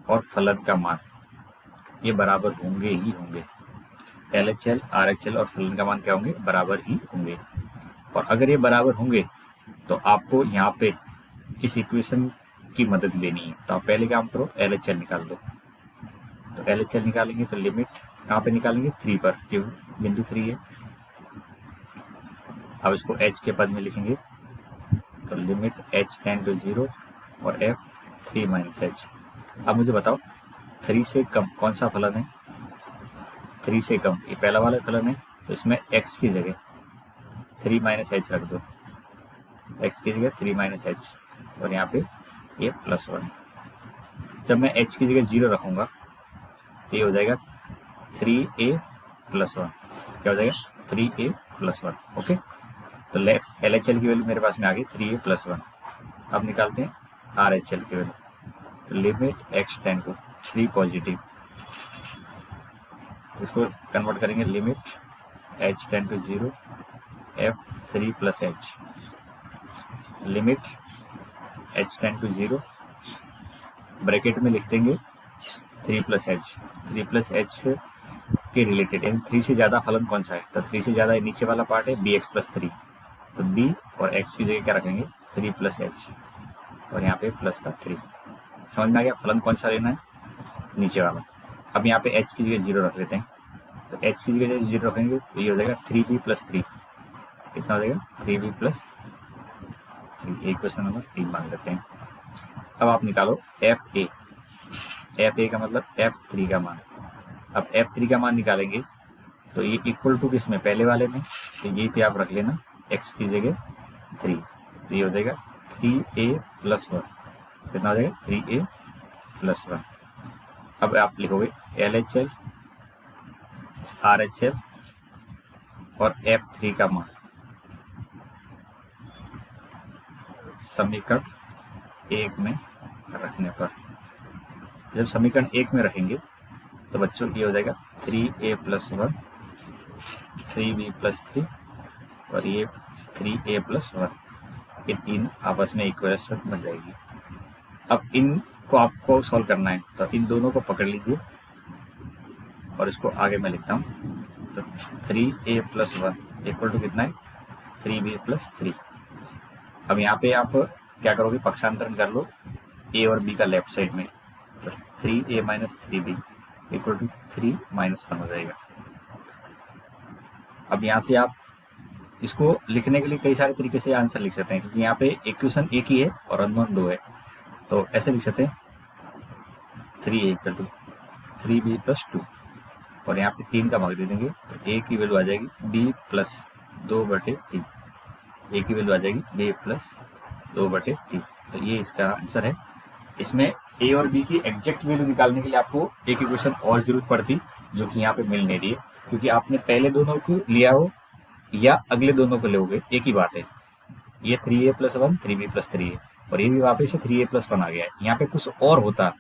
और फलन का मान ये बराबर होंगे ही होंगे। LHL RHL और फलन का मान क्या होंगे, बराबर ही होंगे। और अगर ये बराबर होंगे तो आपको यहाँ पे इस इक्वेशन की मदद लेनी है, तो आप पहले काम करो, LHL निकाल दो। तो LHL निकालेंगे तो लिमिट कहाँ पे निकालेंगे, 3 पर, क्योंकि बिंदु 3 है, अब इसको h के पद में लिखेंगे, तो लिमिट h टेंड टू 0 और f 3 माइनस h। अब मुझे बताओ 3 से कम कौन सा फलन है? 3 से कम ये पहला वाला फलन है, तो इसमें x की जगह 3 माइनस h रख दो, x की जगह 3 माइनस h और यहाँ पे ये प्लस 1। जब मैं h की जगह 0 रखूंगा तो ये हो जाएगा 3a प्लस 1। क्या हो जाएगा? 3a plus 1। ओके, तो लेफ्ट LHL की वैल्यू मेरे पास में आ गई 3a प्लस 1। अब निकालते हैं RHL की वैल्यू, तो limit x tend to 3 positive, इसको कन्वर्ट करेंगे limit h tend to 0 f 3 plus h, limit h tend to 0 bracket में लिख देंगे 3 प्लस h। 3 प्लस h के रिलेटेड यानी 3 से ज़्यादा फलन कौन सा है? तो 3 से ज़्यादा नीचे वाला पार्ट है bx प्लस 3, तो b और x की जगह क्या रखेंगे? 3 प्लस h और यहाँ पे प्लस का 3। समझ में आ गया फलन कौन सा लेना है? नीचे वाला। अब यहाँ पे h की जगह 0 रख लेते हैं, तो h की जगह 0 रखेंगे तो ये हो जाएगा 3b प्लस 3। कितना हो जाएगा? 3b plus 3। इक्वेशन नंबर 3 मान लेते हैं। अब आप निकालो fa। fa का मतलब f3 का मान। अब f3 का मान निकालेंगे तो ये इक्वल टू किसमें? पहले वाले में, तो यही पे आप रख लेना x की जगह 3, तो ये हो जाएगा 3a प्लस 1। कितना हो जाएगा? 3a plus 1। अब आप लिखोगे LHL RHL और f3 का मान समीकरण 1 में रखने पर। जब समीकरण 1 में रखेंगे तो बच्चों ये हो जाएगा 3a प्लस 1, 3b प्लस 3 और ये 3a प्लस 1, ये तीन आपस में इक्वेशन बन जाएगी। अब इनको आपको सॉल्व करना है, तो इन दोनों को पकड़ लीजिए और इसको आगे मैं लिखता हूँ, तो 3a प्लस 1 इक्वल टू कितना है? 3b plus 3। अब यहाँ पे आप क्या करोगे? पक्षांतरण कर लो a और b का लेफ्ट साइड में, तो 3a minus 3b equal to 3 minus 1 हो जाएगा। अब यहाँ से आप इसको लिखने के लिए कई सारे तरीके से आंसर लिख सकते हैं, क्योंकि यहाँ पे इक्वेशन एक ही है और अननोन 2 है, तो ऐसे लिख सकते हैं 3a equal to 3b plus 2 और यहाँ पे 3 का भाग दे देंगे, तो a की वैल्यू आ जाएगी b प्लस 2/3। a की वैल्यू आ जाएगी b प्लस 2/3, तो ये इसका आंसर है। इसमें a और b की एग्जैक्ट वैल्यू निकालने के लिए आपको एक इक्वेशन और जरूरत पड़ती, जो कि यहाँ पे मिल नहीं रही है, क्योंकि आपने पहले दोनों को लिया हो या अगले दोनों को लोगे एक ही बात है। ये 3a प्लस 1 3b प्लस 3 है और ये भी वापस से 3a प्लस 1 आ गया है। यहाँ पे कुछ और होता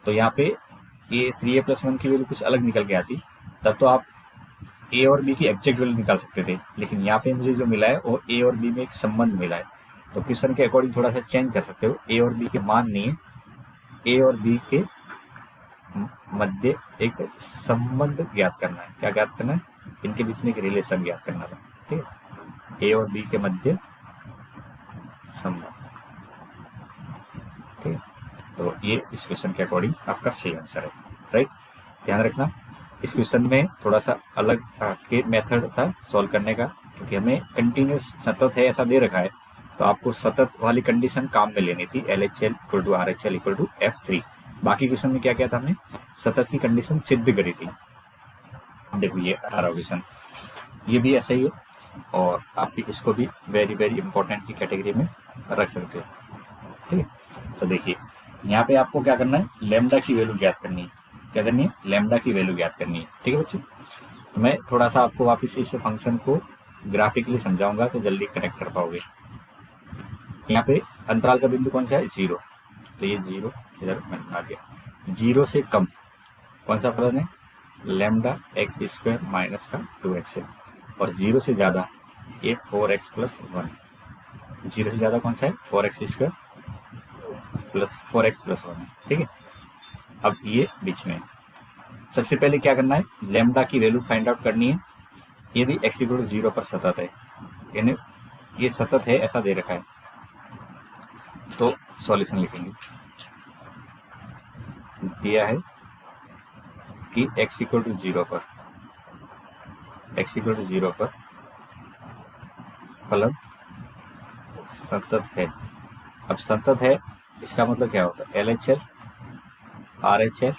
तो यहाँ पे ये 3a प्लस 1 की वैल्यू कुछ अलग निकल के आती, तब तो आप a और b की एग्जैक्ट वैल्यू निकाल सकते थे। लेकिन यहाँ पे मुझे जो मिला है वो a और b में एक संबंध मिला है, तो क्वेश्चन के अकॉर्डिंग थोड़ा सा चेंज कर सकते हो। a और b के मान नहीं है, a और b के मध्य एक संबंध ज्ञात करना है। क्या ज्ञात करना है? इनके बीच में एक रिलेशन ज्ञात करना था। ठीक है, a और b के मध्य संबंध। ठीक है, तो ये इस क्वेश्चन के अकॉर्डिंग आपका सही आंसर है। राइट, ध्यान रखना इस क्वेश्चन में थोड़ा सा अलग के मेथड था सॉल्व करने का, क्योंकि हमें कंटिन्यूस सतत है ऐसा दे रखा है, तो आपको सतत वाली कंडीशन काम में लेनी थी, LHL equal to RHL equal to F3। बाकी क्वेश्चन में क्या किया था हमने? सतत की कंडीशन सिद्ध करी थी। देखो ये 18 क्वेश्चन, ये भी ऐसा ही है और आप इसको भी वेरी वेरी इंपॉर्टेंट की कैटेगरी में रख सकते हो। ठीक है, तो देखिए यहाँ पे आपको क्या करना है? लैम्डा की वैल्यू ज्ञात करनी है। क्या करनी है? लैम्डा की वैल्यू ज्ञात करनी है। ठीक है बच्चों, तो मैं थोड़ा सा आपको वापस इस फंक्शन को ग्राफिकली समझाऊंगा तो जल्दी कनेक्ट कर पाओगे। यहाँ पे अंतराल का बिंदु कौन सा है? 0, तो ये 0 इधर आ गया। 0 से कम कौन सा फलन है? लैम्डा एक्स स्क्वायर माइनस का 2x है, और 0 से ज्यादा ये 4x प्लस 1। 0 से ज्यादा कौन सा है? 4x square plus 4x plus 1 है। ठीक है, अब ये बीच में सबसे पहले क्या करना है? लैम्डा की वैल्यू फाइंड आउट करनी है। यदि x इक्वल टू 0 पर सतत है, यानी ये सतत है ऐसा दे रखा है, तो सॉल्यूशन लिखेंगे। दिया है कि x इक्वल टू 0 पर फलन संतत है। अब संतत है इसका मतलब क्या होता है, LHL RHL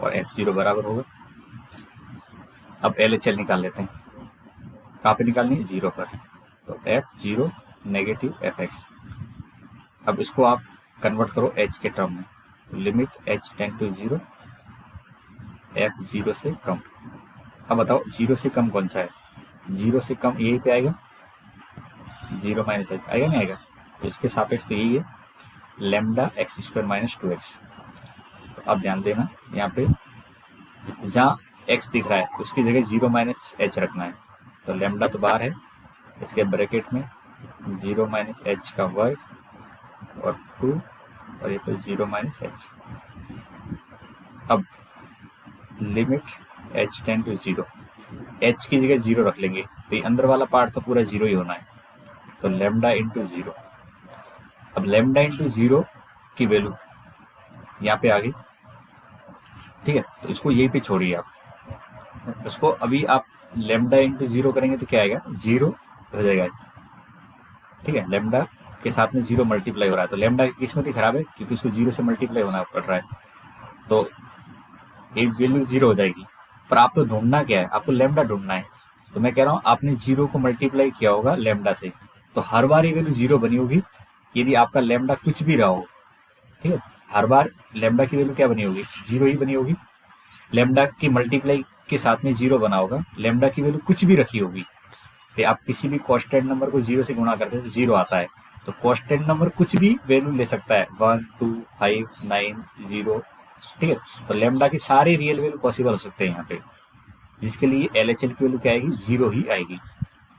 और F0 बराबर होगा। अब LHL निकाल लेते हैं, कहाँ पे निकालनी है, 0 पर, तो F0 नेगेटिव FX। अब इसको आप कन्वर्ट करो H के टर्म में, तो limit H tend to 0 F 0 से कम। अब बताओ 0 से कम कौन सा है, 0 से कम यही पे आएगा, 0 माइनस H आएगा नहीं आएगा, तो इसके सापेक्ष तो यही है lambda x square minus 2x। तो अब ध्यान देना यहाँ पे जहाँ x दिख रहा है उसकी जगह 0 माइनस H रखना है, तो लैम्डा तो बाहर है, इसके ब्रैकेट में 0 माइनस H का वर्ग और 2 और ये तो 0 माइनस H। अब limit H tend to 0, H की जगह 0 रख लेंगे, तो ये अंदर वाला पार्ट तो पूरा 0 ही होना है, तो लैम्डा इंटू 0। अब लैम्डा इंटू 0 की वैल्यू यहाँ पे आ गई, ठीक है, तो इसको यहीं पे छोड़िए आप, इसको अभी आप लैम्डा इंटू 0 करेंगे तो क्या आएगा, 0 हो जाएगा, ठीक है, लैम्डा के साथ में 0 मल्टीप्लाई हो रहा है, तो लैम्डा की किस्मत ही खराब है क्योंकि उसको 0 से मल्टीप्लाई होना पड़ रहा है, तो एक वैल्यू 0 हो जाएगी। पर आप तो ढूंढना क्या है, आपको लैम्डा ढूंढना है, तो मैं कह रहा हूँ आपने 0 को मल्टीप्लाई किया होगा लैम्डा से, तो हर बार ये वैल्यू 0 बनी होगी यदि आपका लैम्डा कुछ भी रहा हो, ठीक है, हर बार लैम्डा की वैल्यू क्या बनी होगी, 0 ही बनी होगी। लैम्डा की मल्टीप्लाई के साथ में 0 बना होगा, लैम्डा की वैल्यू कुछ भी रखी होगी, तो आप किसी भी कांस्टेंट नंबर को 0 से गुणा करते हैं तो 0 आता है, तो कांस्टेंट नंबर कुछ भी वैल्यू ले सकता है, 1 2 5 9 0, ठीक है, तो लैम्डा की सारे रियल वैल्यू पॉसिबल हो सकते हैं यहाँ पे, जिसके लिए LHL की वैल्यू क्या आएगी, 0 ही आएगी।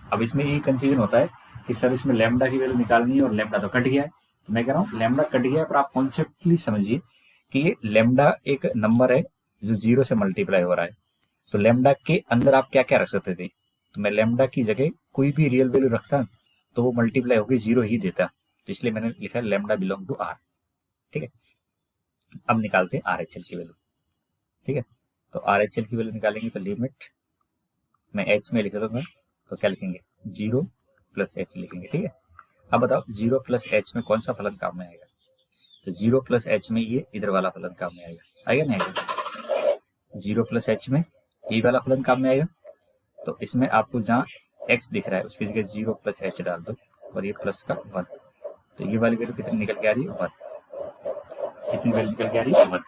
अब इसमें यही कंफ्यूजन होता है कि सर इसमें लैम्डा की वैल्यू निकालनी है और लैम्डा तो कट गया है, तो मैं कह रहा हूँ लैम्डा कट गया है, पर आप कॉन्सेप्टली समझिए कि ये लैम्डा एक नंबर है जो 0 से मल्टीप्लाई हो रहा है, तो लैम्डा के अंदर आप क्या क्या रख सकते थे, तो मैं लैम्डा की जगह कोई भी रियल वैल्यू रखता तो वो मल्टीप्लाई होकर 0 ही देता, तो इसलिए मैंने लिखा लैम्डा बिलोंग टू R, ठीक है। अब निकालते हैं RHL की वैल्यू, ठीक है, तो RHL की वैल्यू निकालेंगे तो लिमिट मैं H में लिख दूंगा, तो क्या लिखेंगे, 0 प्लस H लिखेंगे, ठीक है। अब बताओ 0 प्लस H में कौन सा फलन काम में आएगा, तो 0 प्लस H में ये इधर वाला फलन काम में आएगा नहीं आएगा, 0 प्लस H में ये वाला फलन काम में आएगा, तो इसमें आपको जहाँ x दिख रहा है उसकी जगह 0 प्लस H डाल दो और ये प्लस का 1, तो ये वाली वैल्यू कितनी निकल के आ रही है, 1, कितनी वैल्यू निकल के आ रही है, 1।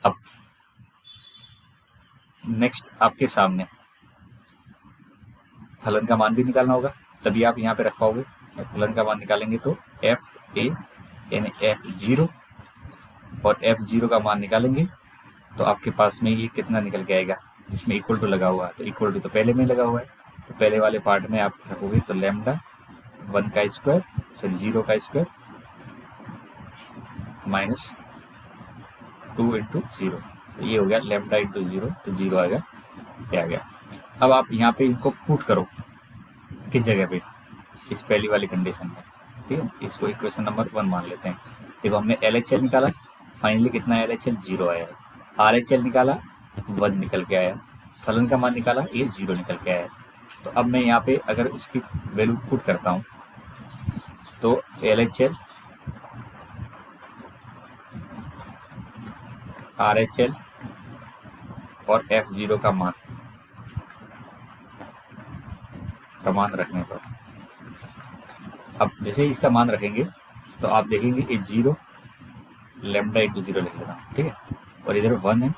अब नेक्स्ट आपके सामने फलन का मान भी निकालना होगा, तभी आप यहाँ पे रख पाओगे, फलन का मान निकालेंगे तो FA यानी F0 और F0 का मान निकालेंगे तो आपके पास में ये कितना निकल के आएगा, जिसमें इक्वल टू लगा हुआ है, तो इक्वल टू तो पहले में लगा हुआ है, तो पहले वाले पार्ट में आप रखोगे तो लैम्डा 1 का स्क्वायर सॉरी 0 का स्क्वायर माइनस 2 इंटू 0, तो ये हो गया लैम्डा इंटू 0, तो 0 आएगा, क्या आ गया। अब आप यहाँ पे इनको पुट करो किस जगह पे, इस पहली वाली कंडीशन में, ठीक है, इसको इक्वेशन नंबर 1 मान लेते हैं। देखो हमने LHL निकाला, फाइनली कितना है LHL 0 आया है, RHL निकाला 1 निकल के आया, फलन का मान निकाला ये 0 निकल के आया। तो अब मैं यहाँ पे अगर उसकी वैल्यू पुट करता हूँ तो LHL RHL और F0 का मान रखने पर, अब जैसे ही इसका मान रखेंगे तो आप देखेंगे ये 0 लैम्डा इंटू 0 लिख लेना, ठीक है, और इधर 1 है,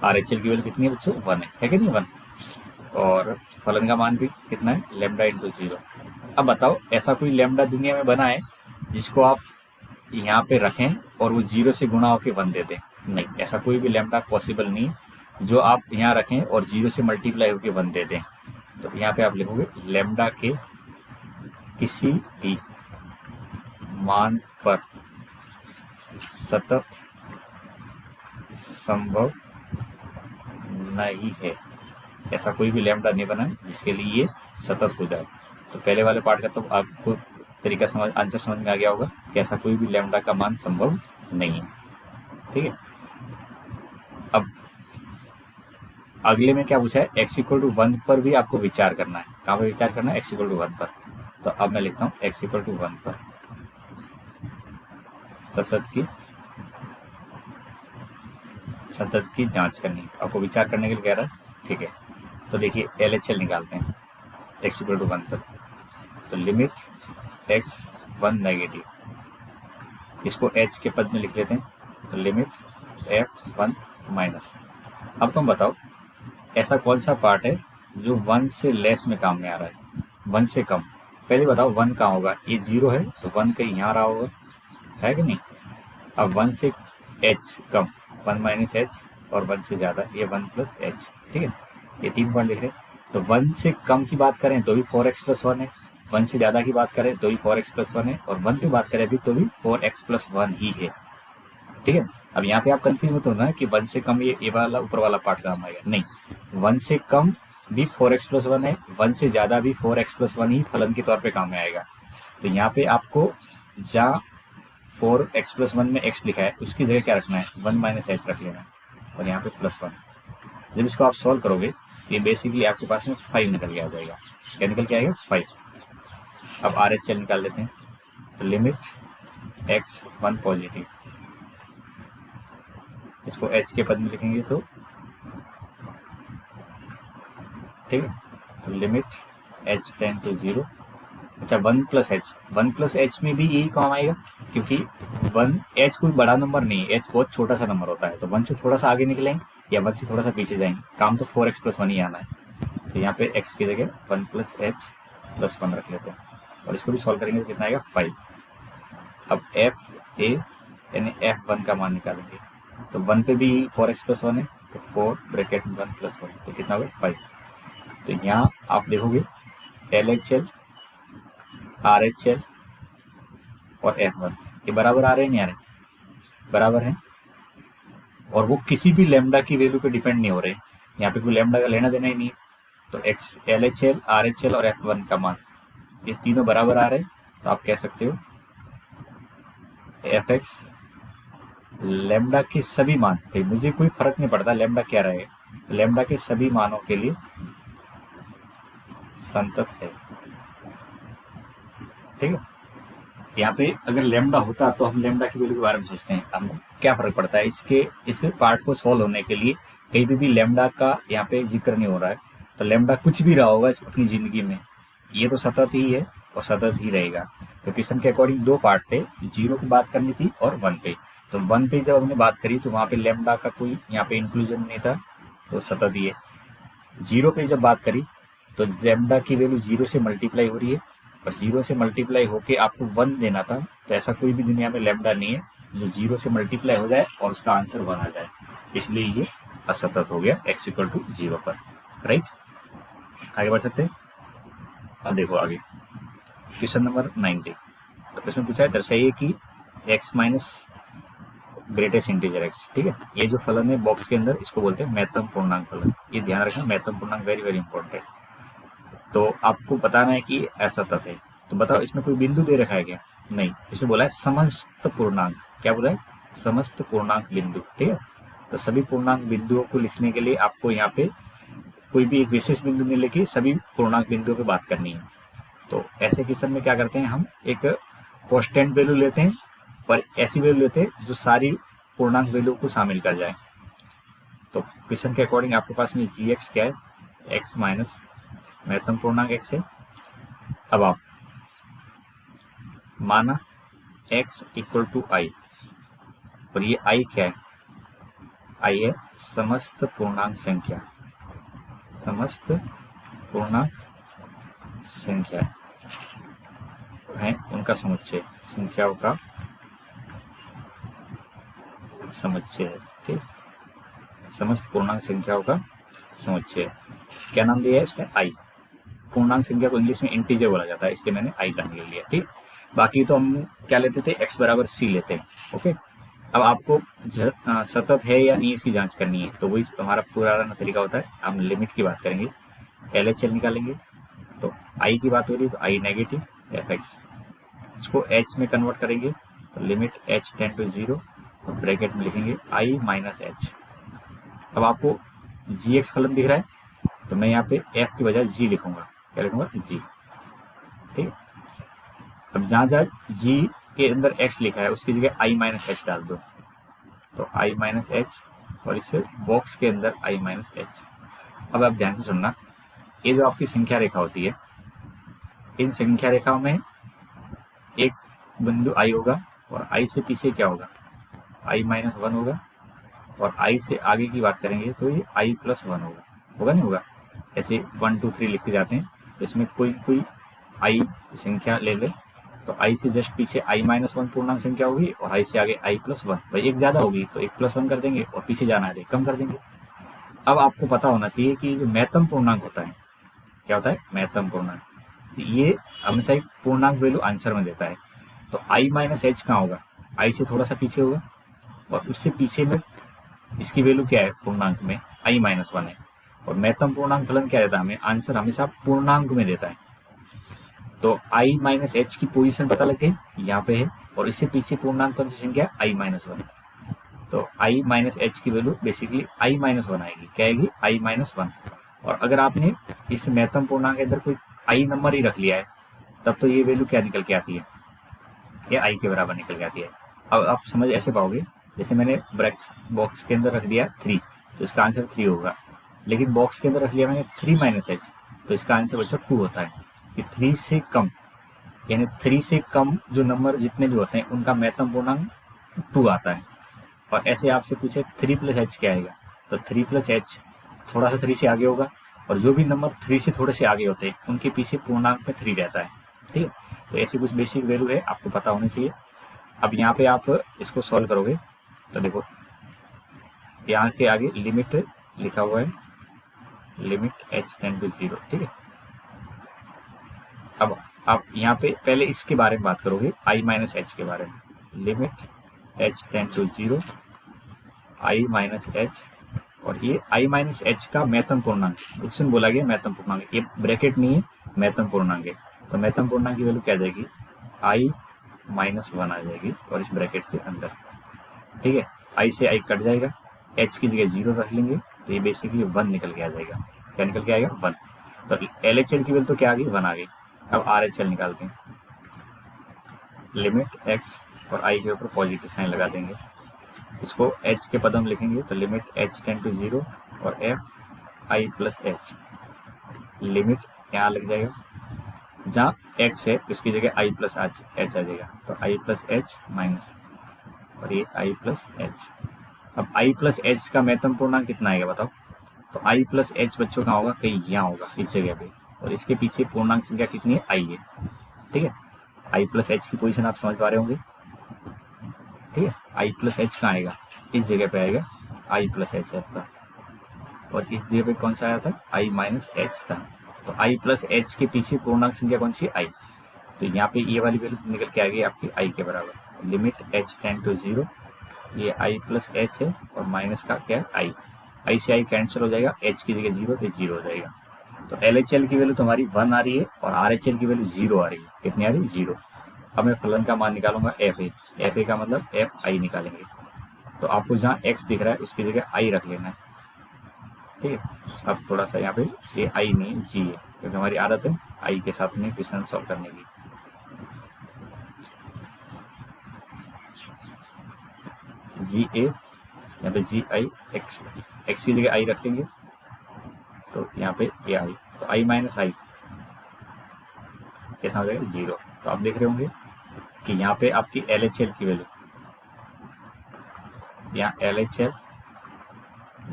RHL की वैल्यू कितनी है बच्चों, 1 है कि नहीं, 1, और फलन का मान भी कितना है, लैम्डा इंटू 0। अब बताओ ऐसा कोई लैम्डा दुनिया में बना है जिसको आप यहाँ पे रखें और वो 0 से गुणा होकर 1 दे दें, नहीं, ऐसा कोई भी लैम्डा पॉसिबल नहीं जो आप यहाँ रखें और 0 से मल्टीप्लाई होकर 1 दे दें। तो यहाँ पे आप लिखोगे लैम्डा के किसी भी मान पर सतत संभव नहीं है, ऐसा कोई भी लैम्डा नहीं बना है जिसके लिए ये सतत हो जाए। तो पहले वाले पार्ट का तो आपको तरीका आंसर समझ में आ गया होगा कि ऐसा कोई भी लैम्डा का मान संभव नहीं है, ठीक है। अब अगले में क्या पूछा है, x = 1 पर भी आपको विचार करना है, कहाँ पर विचार करना है, x इक्वल टू 1 पर। तो अब मैं लिखता हूँ x इक्वल टू 1 पर सतत की जांच करनी, आपको विचार करने के लिए कह रहा है, ठीक है। तो देखिए LHL निकालते हैं x इक्वल टू 1 पर। तो लिमिट x 1 नेगेटिव, इसको h के पद में लिख लेते हैं। तो लिमिट f1 माइनस। अब तुम बताओ ऐसा कौन सा पार्ट है जो 1 से लेस में काम में आ रहा है, 1 से कम। पहले बताओ 1 कहाँ होगा, ये 0 है तो 1 कहीं यहाँ रहा होगा, है कि नहीं। अब 1 से h कम 1 माइनस h, और 1 से ज़्यादा ये 1 प्लस h, ठीक है। ये 3 पॉइंट लिख रहे हैं। तो 1 से कम की बात करें तो भी 4x प्लस 1 है, 1 से ज़्यादा की बात करें तो भी 4x प्लस 1 है, और 1 की बात करें अभी तो भी 4x प्लस 1 ही है, ठीक है। अब यहाँ पे आप कंफ्यूज मत होना कि 1 से कम ये वाला ऊपर वाला पार्ट काम आएगा, नहीं। 1 से कम भी 4x प्लस 1 है, 1 से ज़्यादा भी 4x प्लस 1 ही फलन के तौर पे काम में आएगा। तो यहाँ पे आपको जहाँ 4x प्लस 1 में x लिखा है उसकी जगह क्या रखना है, 1 माइनस h रख लेना है, और यहाँ पे प्लस 1। जब इसको आप सॉल्व करोगे ये बेसिकली आपके पास में 5 निकल के आ जाएगा। क्या निकल के आएगा, 5। अब RHL निकाल लेते हैं। तो लिमिट x 1 पॉजिटिव, इसको h के पद में लिखेंगे तो ठीक है। तो लिमिट h टेंड टू 0। अच्छा 1 प्लस h में भी यही काम आएगा, क्योंकि 1 h कोई बड़ा नंबर नहीं है, h बहुत छोटा सा नंबर होता है। तो 1 से थोड़ा सा आगे निकलेंगे या 1 से थोड़ा सा पीछे जाएंगे, काम तो 4x प्लस 1 ही आना है। तो यहाँ पे x की जगह 1 प्लस h प्लस 1 रख लेते हैं, और इसको भी सॉल्व करेंगे तो कितना आएगा, 5। अब FA यानी F1 का मान निकालेंगे। तो 1 पे भी 4x प्लस 1 है, तो 4 ब्रैकेट 1 प्लस 1, तो कितना होगा, 5। तो यहाँ आप देखोगे LHL RHL और F1 ये बराबर आ रहे हैं, नहीं आ रहे, बराबर है, और वो किसी भी लैम्डा की वैल्यू पे डिपेंड नहीं हो रहे। यहाँ पे कोई लैम्डा का लेना देना ही नहीं है। तो LHL RHL और F1 का मान ये तीनों बराबर आ रहे हैं। तो आप कह सकते हो Fx लैम्डा के सभी मान, मुझे कोई फर्क नहीं पड़ता लैम्डा क्या रहेगा, लैम्डा के सभी मानों के लिए संतत है, ठीक है। यहाँ पे अगर लैम्डा होता तो हम लैम्डा की वैल्यू के बारे में सोचते हैं, हमको क्या फर्क पड़ता है। इस पार्ट को सॉल्व होने के लिए कहीं भी लैम्डा का यहाँ पे जिक्र नहीं हो रहा है। तो लैम्डा कुछ भी रहा होगा अपनी जिंदगी में, ये तो सतत ही है और सतत ही रहेगा। तो क्वेश्चन के अकॉर्डिंग 2 पार्ट थे, 0 की बात करनी थी और 1 पे। तो 1 पे जब हमने बात करी तो वहाँ पे लैम्डा का कोई यहाँ पे इंक्लूजन नहीं था, तो सतत ही है। 0 पे जब बात करी तो लैम्डा की वैल्यू 0 से मल्टीप्लाई हो रही है, और 0 से मल्टीप्लाई होके आपको 1 देना था। तो ऐसा कोई भी दुनिया में लैम्डा नहीं है जो 0 से मल्टीप्लाई हो जाए और उसका आंसर 1 आ जाए, इसलिए ये असतत हो गया x इक्वल टू 0 पर, राइट। आगे बढ़ सकते हैं। अब देखो आगे क्वेश्चन नंबर 90। तो इसमें पूछा है दर्शाइए कि x minus greatest integer x, ठीक है। ये जो फलन है बॉक्स के अंदर इसको बोलते हैं महत्तम पूर्णांक फलन। ये ध्यान रखना, महत्तम पूर्णांक वेरी वेरी इंपॉर्टेंट है। तो आपको बताना है कि असतत है। तो बताओ इसमें कोई बिंदु दे रखा है क्या, नहीं। इसमें बोला है समस्त पूर्णांक, क्या बोला है, समस्त पूर्णांक बिंदु, ठीक है। तो सभी पूर्णांक बिंदुओं को लिखने के लिए आपको यहाँ पे कोई भी एक विशेष बिंदु नहीं लेके सभी पूर्णांक बिंदुओं पे बात करनी है। तो ऐसे क्वेश्चन में क्या करते हैं, हम एक कांस्टेंट वैल्यू लेते हैं, पर ऐसी वैल्यू लेते हैं जो सारी पूर्णांक वैल्यू को शामिल कर जाए। तो क्वेश्चन के अकॉर्डिंग आपके पास में gx क्या है, x माइनस महत्तम पूर्णांक x है। अब आप माना x इक्वल टू i, और ये i क्या है, i है समस्त पूर्णांक संख्या, समस्त पूर्णांक संख्या है उनका समुच्चय, संख्याओं का समुच्चय, ठीक। समस्त पूर्णांक संख्याओं का समुच्चय। क्या नाम दिया है इसने, i। पूर्णांक संख्या को इंग्लिश में इंटीजर बोला जाता है, इसलिए मैंने i का ले लिया, ठीक। बाकी तो हम क्या लेते थे, x बराबर c लेते हैं, ओके। अब आपको सतत है या नहीं इसकी जांच करनी है, तो वही हमारा पुराना तरीका होता है। हम लिमिट की बात करेंगे, LHL निकालेंगे। तो i की बात हो रही है तो i नेगेटिव fx, इसको h में कन्वर्ट करेंगे तो लिमिट h टेंड टू 0, तो ब्रैकेट में लिखेंगे i माइनस h। अब आपको gx फलन दिख रहा है तो मैं यहाँ पे f की बजाय g लिखूंगा, क्या लिखूंगा, जी। ठीक है, अब जहां जहां जी के अंदर x लिखा है उसकी जगह i माइनस एच डाल दो, तो i माइनस एच, और इससे बॉक्स के अंदर i माइनस एच। अब आप ध्यान से सुनना, ये जो आपकी संख्या रेखा होती है, इन संख्या रेखाओं में एक बिंदु i होगा और i से पीछे क्या होगा, i माइनस वन होगा, और i से आगे की बात करेंगे तो ये i प्लस वन होगा, होगा नहीं होगा। ऐसे 1 2 3 लिखते जाते हैं, तो इसमें कोई i संख्या ले ले, तो i से जस्ट पीछे i माइनस वन पूर्णांक संख्या होगी और i से आगे i प्लस वन। भाई एक ज्यादा होगी तो 1 प्लस वन कर देंगे, और पीछे जाना है कम कर देंगे। अब आपको पता होना चाहिए कि जो महत्तम पूर्णांक होता है, क्या होता है, महत्तम पूर्णांक, ये हमेशा एक पूर्णांक वैल्यू आंसर में देता है। तो i माइनस एच कहाँ होगा, i से थोड़ा सा पीछे होगा, और उससे पीछे में इसकी वैल्यू क्या है पूर्णांक में, i माइनस वन है। और महत्तम पूर्णांक फलन क्या देता है हमें, आंसर हमेशा पूर्णांक में देता है। तो i माइनस एच की पोजीशन पता लग गई, यहाँ पे है, और इससे पीछे पूर्णांक कौन सी संख्या है, i माइनस वन। तो i माइनस एच की value basically i minus one आएगी, क्या आएगी, i माइनस वन। और अगर आपने इस महत्तम पूर्णांक के अंदर कोई i नंबर ही रख लिया है, तब तो ये वैल्यू क्या निकल के आती है, ये i के बराबर निकल के आती है। अब आप समझ ऐसे पाओगे, जैसे मैंने ब्रैकेट बॉक्स के अंदर रख दिया 3, तो इसका आंसर 3 होगा। लेकिन बॉक्स के अंदर रख लिया मैंने 3 माइनस एच, तो इसका आंसर बच्चों 2 होता है। कि 3 से कम, यानी 3 से कम जो नंबर जितने भी होते हैं उनका महत्तम पूर्णांक 2 आता है। और ऐसे आपसे पूछे 3 प्लस एच क्या आएगा, तो 3 प्लस एच थोड़ा सा 3 से आगे होगा, और जो भी नंबर 3 से थोड़े से आगे होते हैं उनके पीछे पूर्णांक में 3 रहता है। ठीक है, तो ऐसी कुछ बेसिक वैल्यू है, आपको पता होनी चाहिए। अब यहाँ पे आप इसको सॉल्व करोगे तो देखो, यहाँ के आगे लिमिट लिखा हुआ है, लिमिट एच टेंड टू 0। ठीक है, अब आप यहाँ पे पहले इसके बारे में बात करोगे, i माइनस एच के बारे में, limit H tend to 0 i minus H, और ये i माइनस एच का महत्तम पूर्णांक, क्वेश्चन बोला गया महत्तम पूर्णांक, ये ब्रैकेट नहीं है, महत्तम पूर्णांक है। तो महत्तम पूर्णांक की वैल्यू क्या आ जाएगी, i माइनस वन आ जाएगी, और इस ब्रैकेट के अंदर। ठीक है, i से i कट जाएगा, h की जगह 0 रख लेंगे, तो ये बेसिकली 1 निकल के आ जाएगा। क्या निकल के आएगा, 1। तो LHL की वैल्यू तो क्या आ गई, 1 आ गई। अब RHL निकालते हैं, लिमिट x और i के ऊपर पॉजिटिव साइन लगा देंगे, इसको h के पदम लिखेंगे, तो लिमिट h टेंड टू 0 और f i plus H, limit यहाँ लग जाएगा, जहाँ x है उसकी जगह i प्लस एच आ जाएगा, तो i प्लस एच माइनस, और ये i प्लस एच। अब i प्लस एच का महत्तम पूर्णांक कितना आएगा बताओ, तो i प्लस एच बच्चों कहाँ होगा, कहीं यहाँ होगा इस जगह पे, और इसके पीछे पूर्णांक संख्या कितनी है, i है। ठीक है, i प्लस एच की पोजीशन आप समझ पा रहे होंगे। ठीक है, i प्लस एच कहाँ आएगा, इस जगह पे आएगा i प्लस एच आपका, और इस जगह पे कौन सा आया था, i माइनस एच था। तो i प्लस एच के पीछे पूर्णांक संख्या कौन सी, i। तो यहाँ पे ये वाली वैल्यू निकल के आ गई आपकी i के बराबर, लिमिट h टेंड टू 0, ये i प्लस एच है, और माइनस का क्या है, i से i कैंसिल हो जाएगा, h की जगह 0 तो 0 हो जाएगा। तो LHL की वैल्यू तुम्हारी 1 आ रही है, और RHL की वैल्यू 0 आ रही है। कितनी आ रही है, 0। अब मैं फलन का मान निकालूंगा fa का मतलब fi निकालेंगे, तो आपको जहाँ x दिख रहा है उसकी जगह i रख लेना है। ठीक है, अब थोड़ा सा यहाँ पे ये i नहीं g है, क्योंकि हमारी आदत है i के साथ में क्वेश्चन सॉल्व करने की। जी ए, यहाँ पे जी आई, एक्स की जगह आई रख लेंगे, तो यहाँ पे ए आई, तो आई माइनस आई कितना हो जाएगा, 0। तो आप देख रहे होंगे कि यहाँ पे आपकी LHL की वैल्यू, यहाँ LHL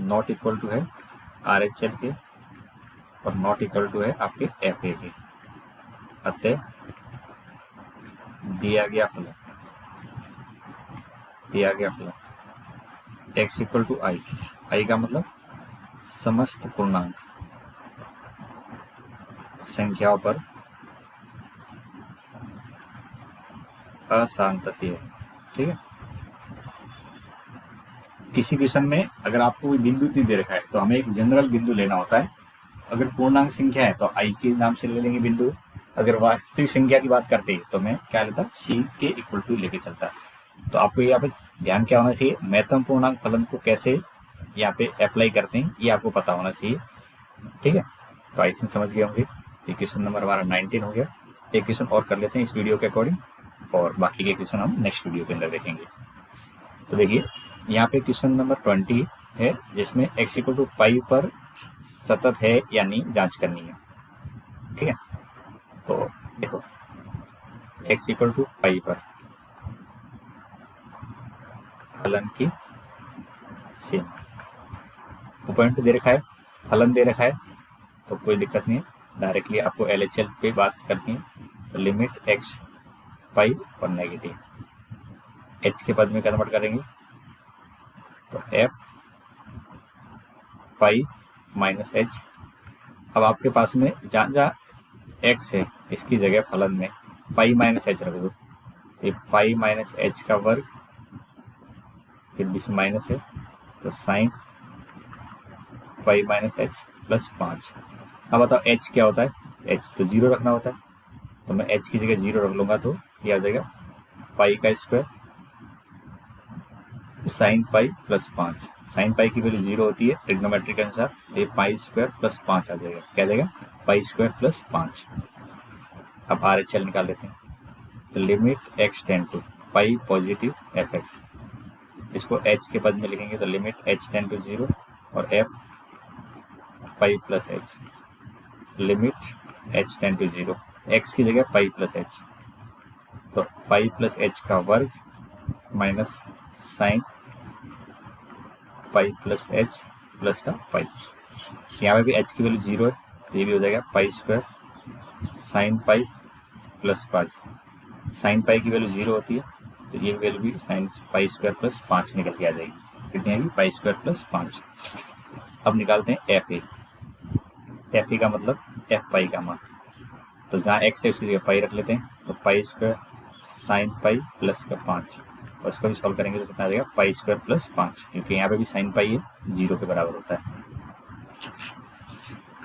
नॉट इक्वल टू है RHL के, और नॉट इक्वल टू है आपके FA के। अतः दिया गया फलन x इक्वल टू आई का मतलब समस्त पूर्णांक संख्याओं पर असंतति है। ठीक है, किसी क्वेश्चन में अगर आपको कोई बिंदु नहीं दे रखा है तो हमें एक जनरल बिंदु लेना होता है। अगर पूर्णांक संख्या है तो i के नाम से ले लेंगे बिंदु, अगर वास्तविक संख्या की बात करते हैं तो मैं क्या लेता, c के इक्वल टू लेके चलता है। तो आपको यहाँ पे ध्यान क्या होना चाहिए, महत्तम पूर्णांक फलन को कैसे यहाँ पे अप्लाई करते हैं ये आपको पता होना चाहिए। ठीक है, तो आई थिंक समझ गए होंगे। ये क्वेश्चन नंबर हमारा 19 हो गया। एक क्वेश्चन और कर लेते हैं इस वीडियो के अकॉर्डिंग, और बाकी के क्वेश्चन हम नेक्स्ट वीडियो के अंदर देखेंगे। तो देखिए यहाँ पे क्वेश्चन नंबर 20 है, जिसमें x इक्वल टू पाई पर सतत है या नहीं जांच करनी है। ठीक है, तो देखो x इक्वल टू पाई पर फलन की सीमा, पॉइंट दे रखा है, फलन दे रखा है, तो कोई दिक्कत नहीं है, डायरेक्टली आपको LHL पे बात करनी है। तो लिमिट x पाई और नेगेटिव h के पद में कन्वर्ट करेंगे, तो f पाई माइनस h। अब आपके पास में जहाँ जहाँ x है इसकी जगह फलन में पाई माइनस h रख दो, तो पाई माइनस h का वर्ग, फिर बीच में माइनस है, तो sine pi minus h plus 5। अब बताओ h क्या होता है, h तो 0 रखना होता है, तो मैं h की जगह 0 रख लूंगा, तो ये आ जाएगा पाई का square sine pi plus 5। Sine pi की वैल्यू 0 होती है ट्रिग्नोमेट्री के अनुसार, तो ये पाई स्क्वायर प्लस 5 आ जाएगा। क्या आ जाएगा, पाई स्क्वायर प्लस 5। अब RHL निकाल लेते हैं, तो limit x tend to pi positive fx, इसको h के पद में लिखेंगे, तो लिमिट h टेंड टू 0 और f pi plus h, limit h tend to 0, x की जगह पाई प्लस h, तो पाई प्लस h का वर्ग minus sine pi plus h plus का पाई। यहाँ पे भी h की वैल्यू 0 है, तो ये भी हो जाएगा pi square sine pi plus 5। Sine pi की वैल्यू 0 होती है, तो ये वैल्यू भी साइन पाई स्क्वायर प्लस 5 निकल के आ जाएगी। कितनी आएगी, पाई स्क्वायर प्लस 5। अब निकालते हैं एफ ए का मतलब एफ पाई का मान, तो जहाँ x है उसकी जगह पाई रख लेते हैं, तो pi square sine pi plus का 5, और इसको भी सॉल्व करेंगे तो कितना आ जाएगा, पाई स्क्वायर प्लस 5, क्योंकि यहाँ पे भी साइन पाई है 0 के बराबर होता है।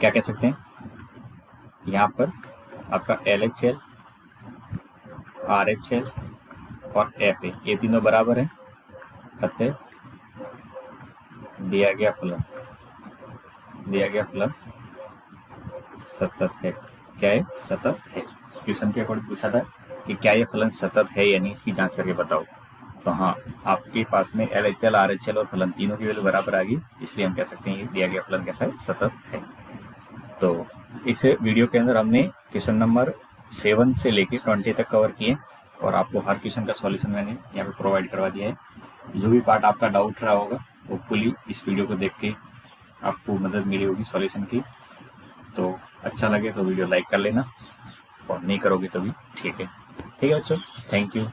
क्या कह सकते हैं, यहाँ पर आपका LHL RHL और FA ये तीनों बराबर है, अतः दिया गया फलन सतत है। क्या है, सतत है। क्वेश्चन के अकॉर्डिंग पूछा था कि क्या ये फलन सतत है या नहीं, इसकी जांच करके बताओ। तो हाँ, आपके पास में LHL RHL और फलन तीनों की वैल्यू बराबर आ गई, इसलिए हम कह सकते हैं दिया गया फलन कैसा है, सतत है। तो इस वीडियो के अंदर हमने क्वेश्चन नंबर 7 से लेके 20 तक कवर किए, और आपको हर क्वेश्चन का सॉल्यूशन मैंने यहाँ पे प्रोवाइड करवा दिया है। जो भी पार्ट आपका डाउट रहा होगा होपफुली इस वीडियो को देख के आपको मदद मिली होगी सॉल्यूशन की। तो अच्छा लगे तो वीडियो लाइक कर लेना, और नहीं करोगे तो भी ठीक है। ठीक है बच्चों, थैंक यू।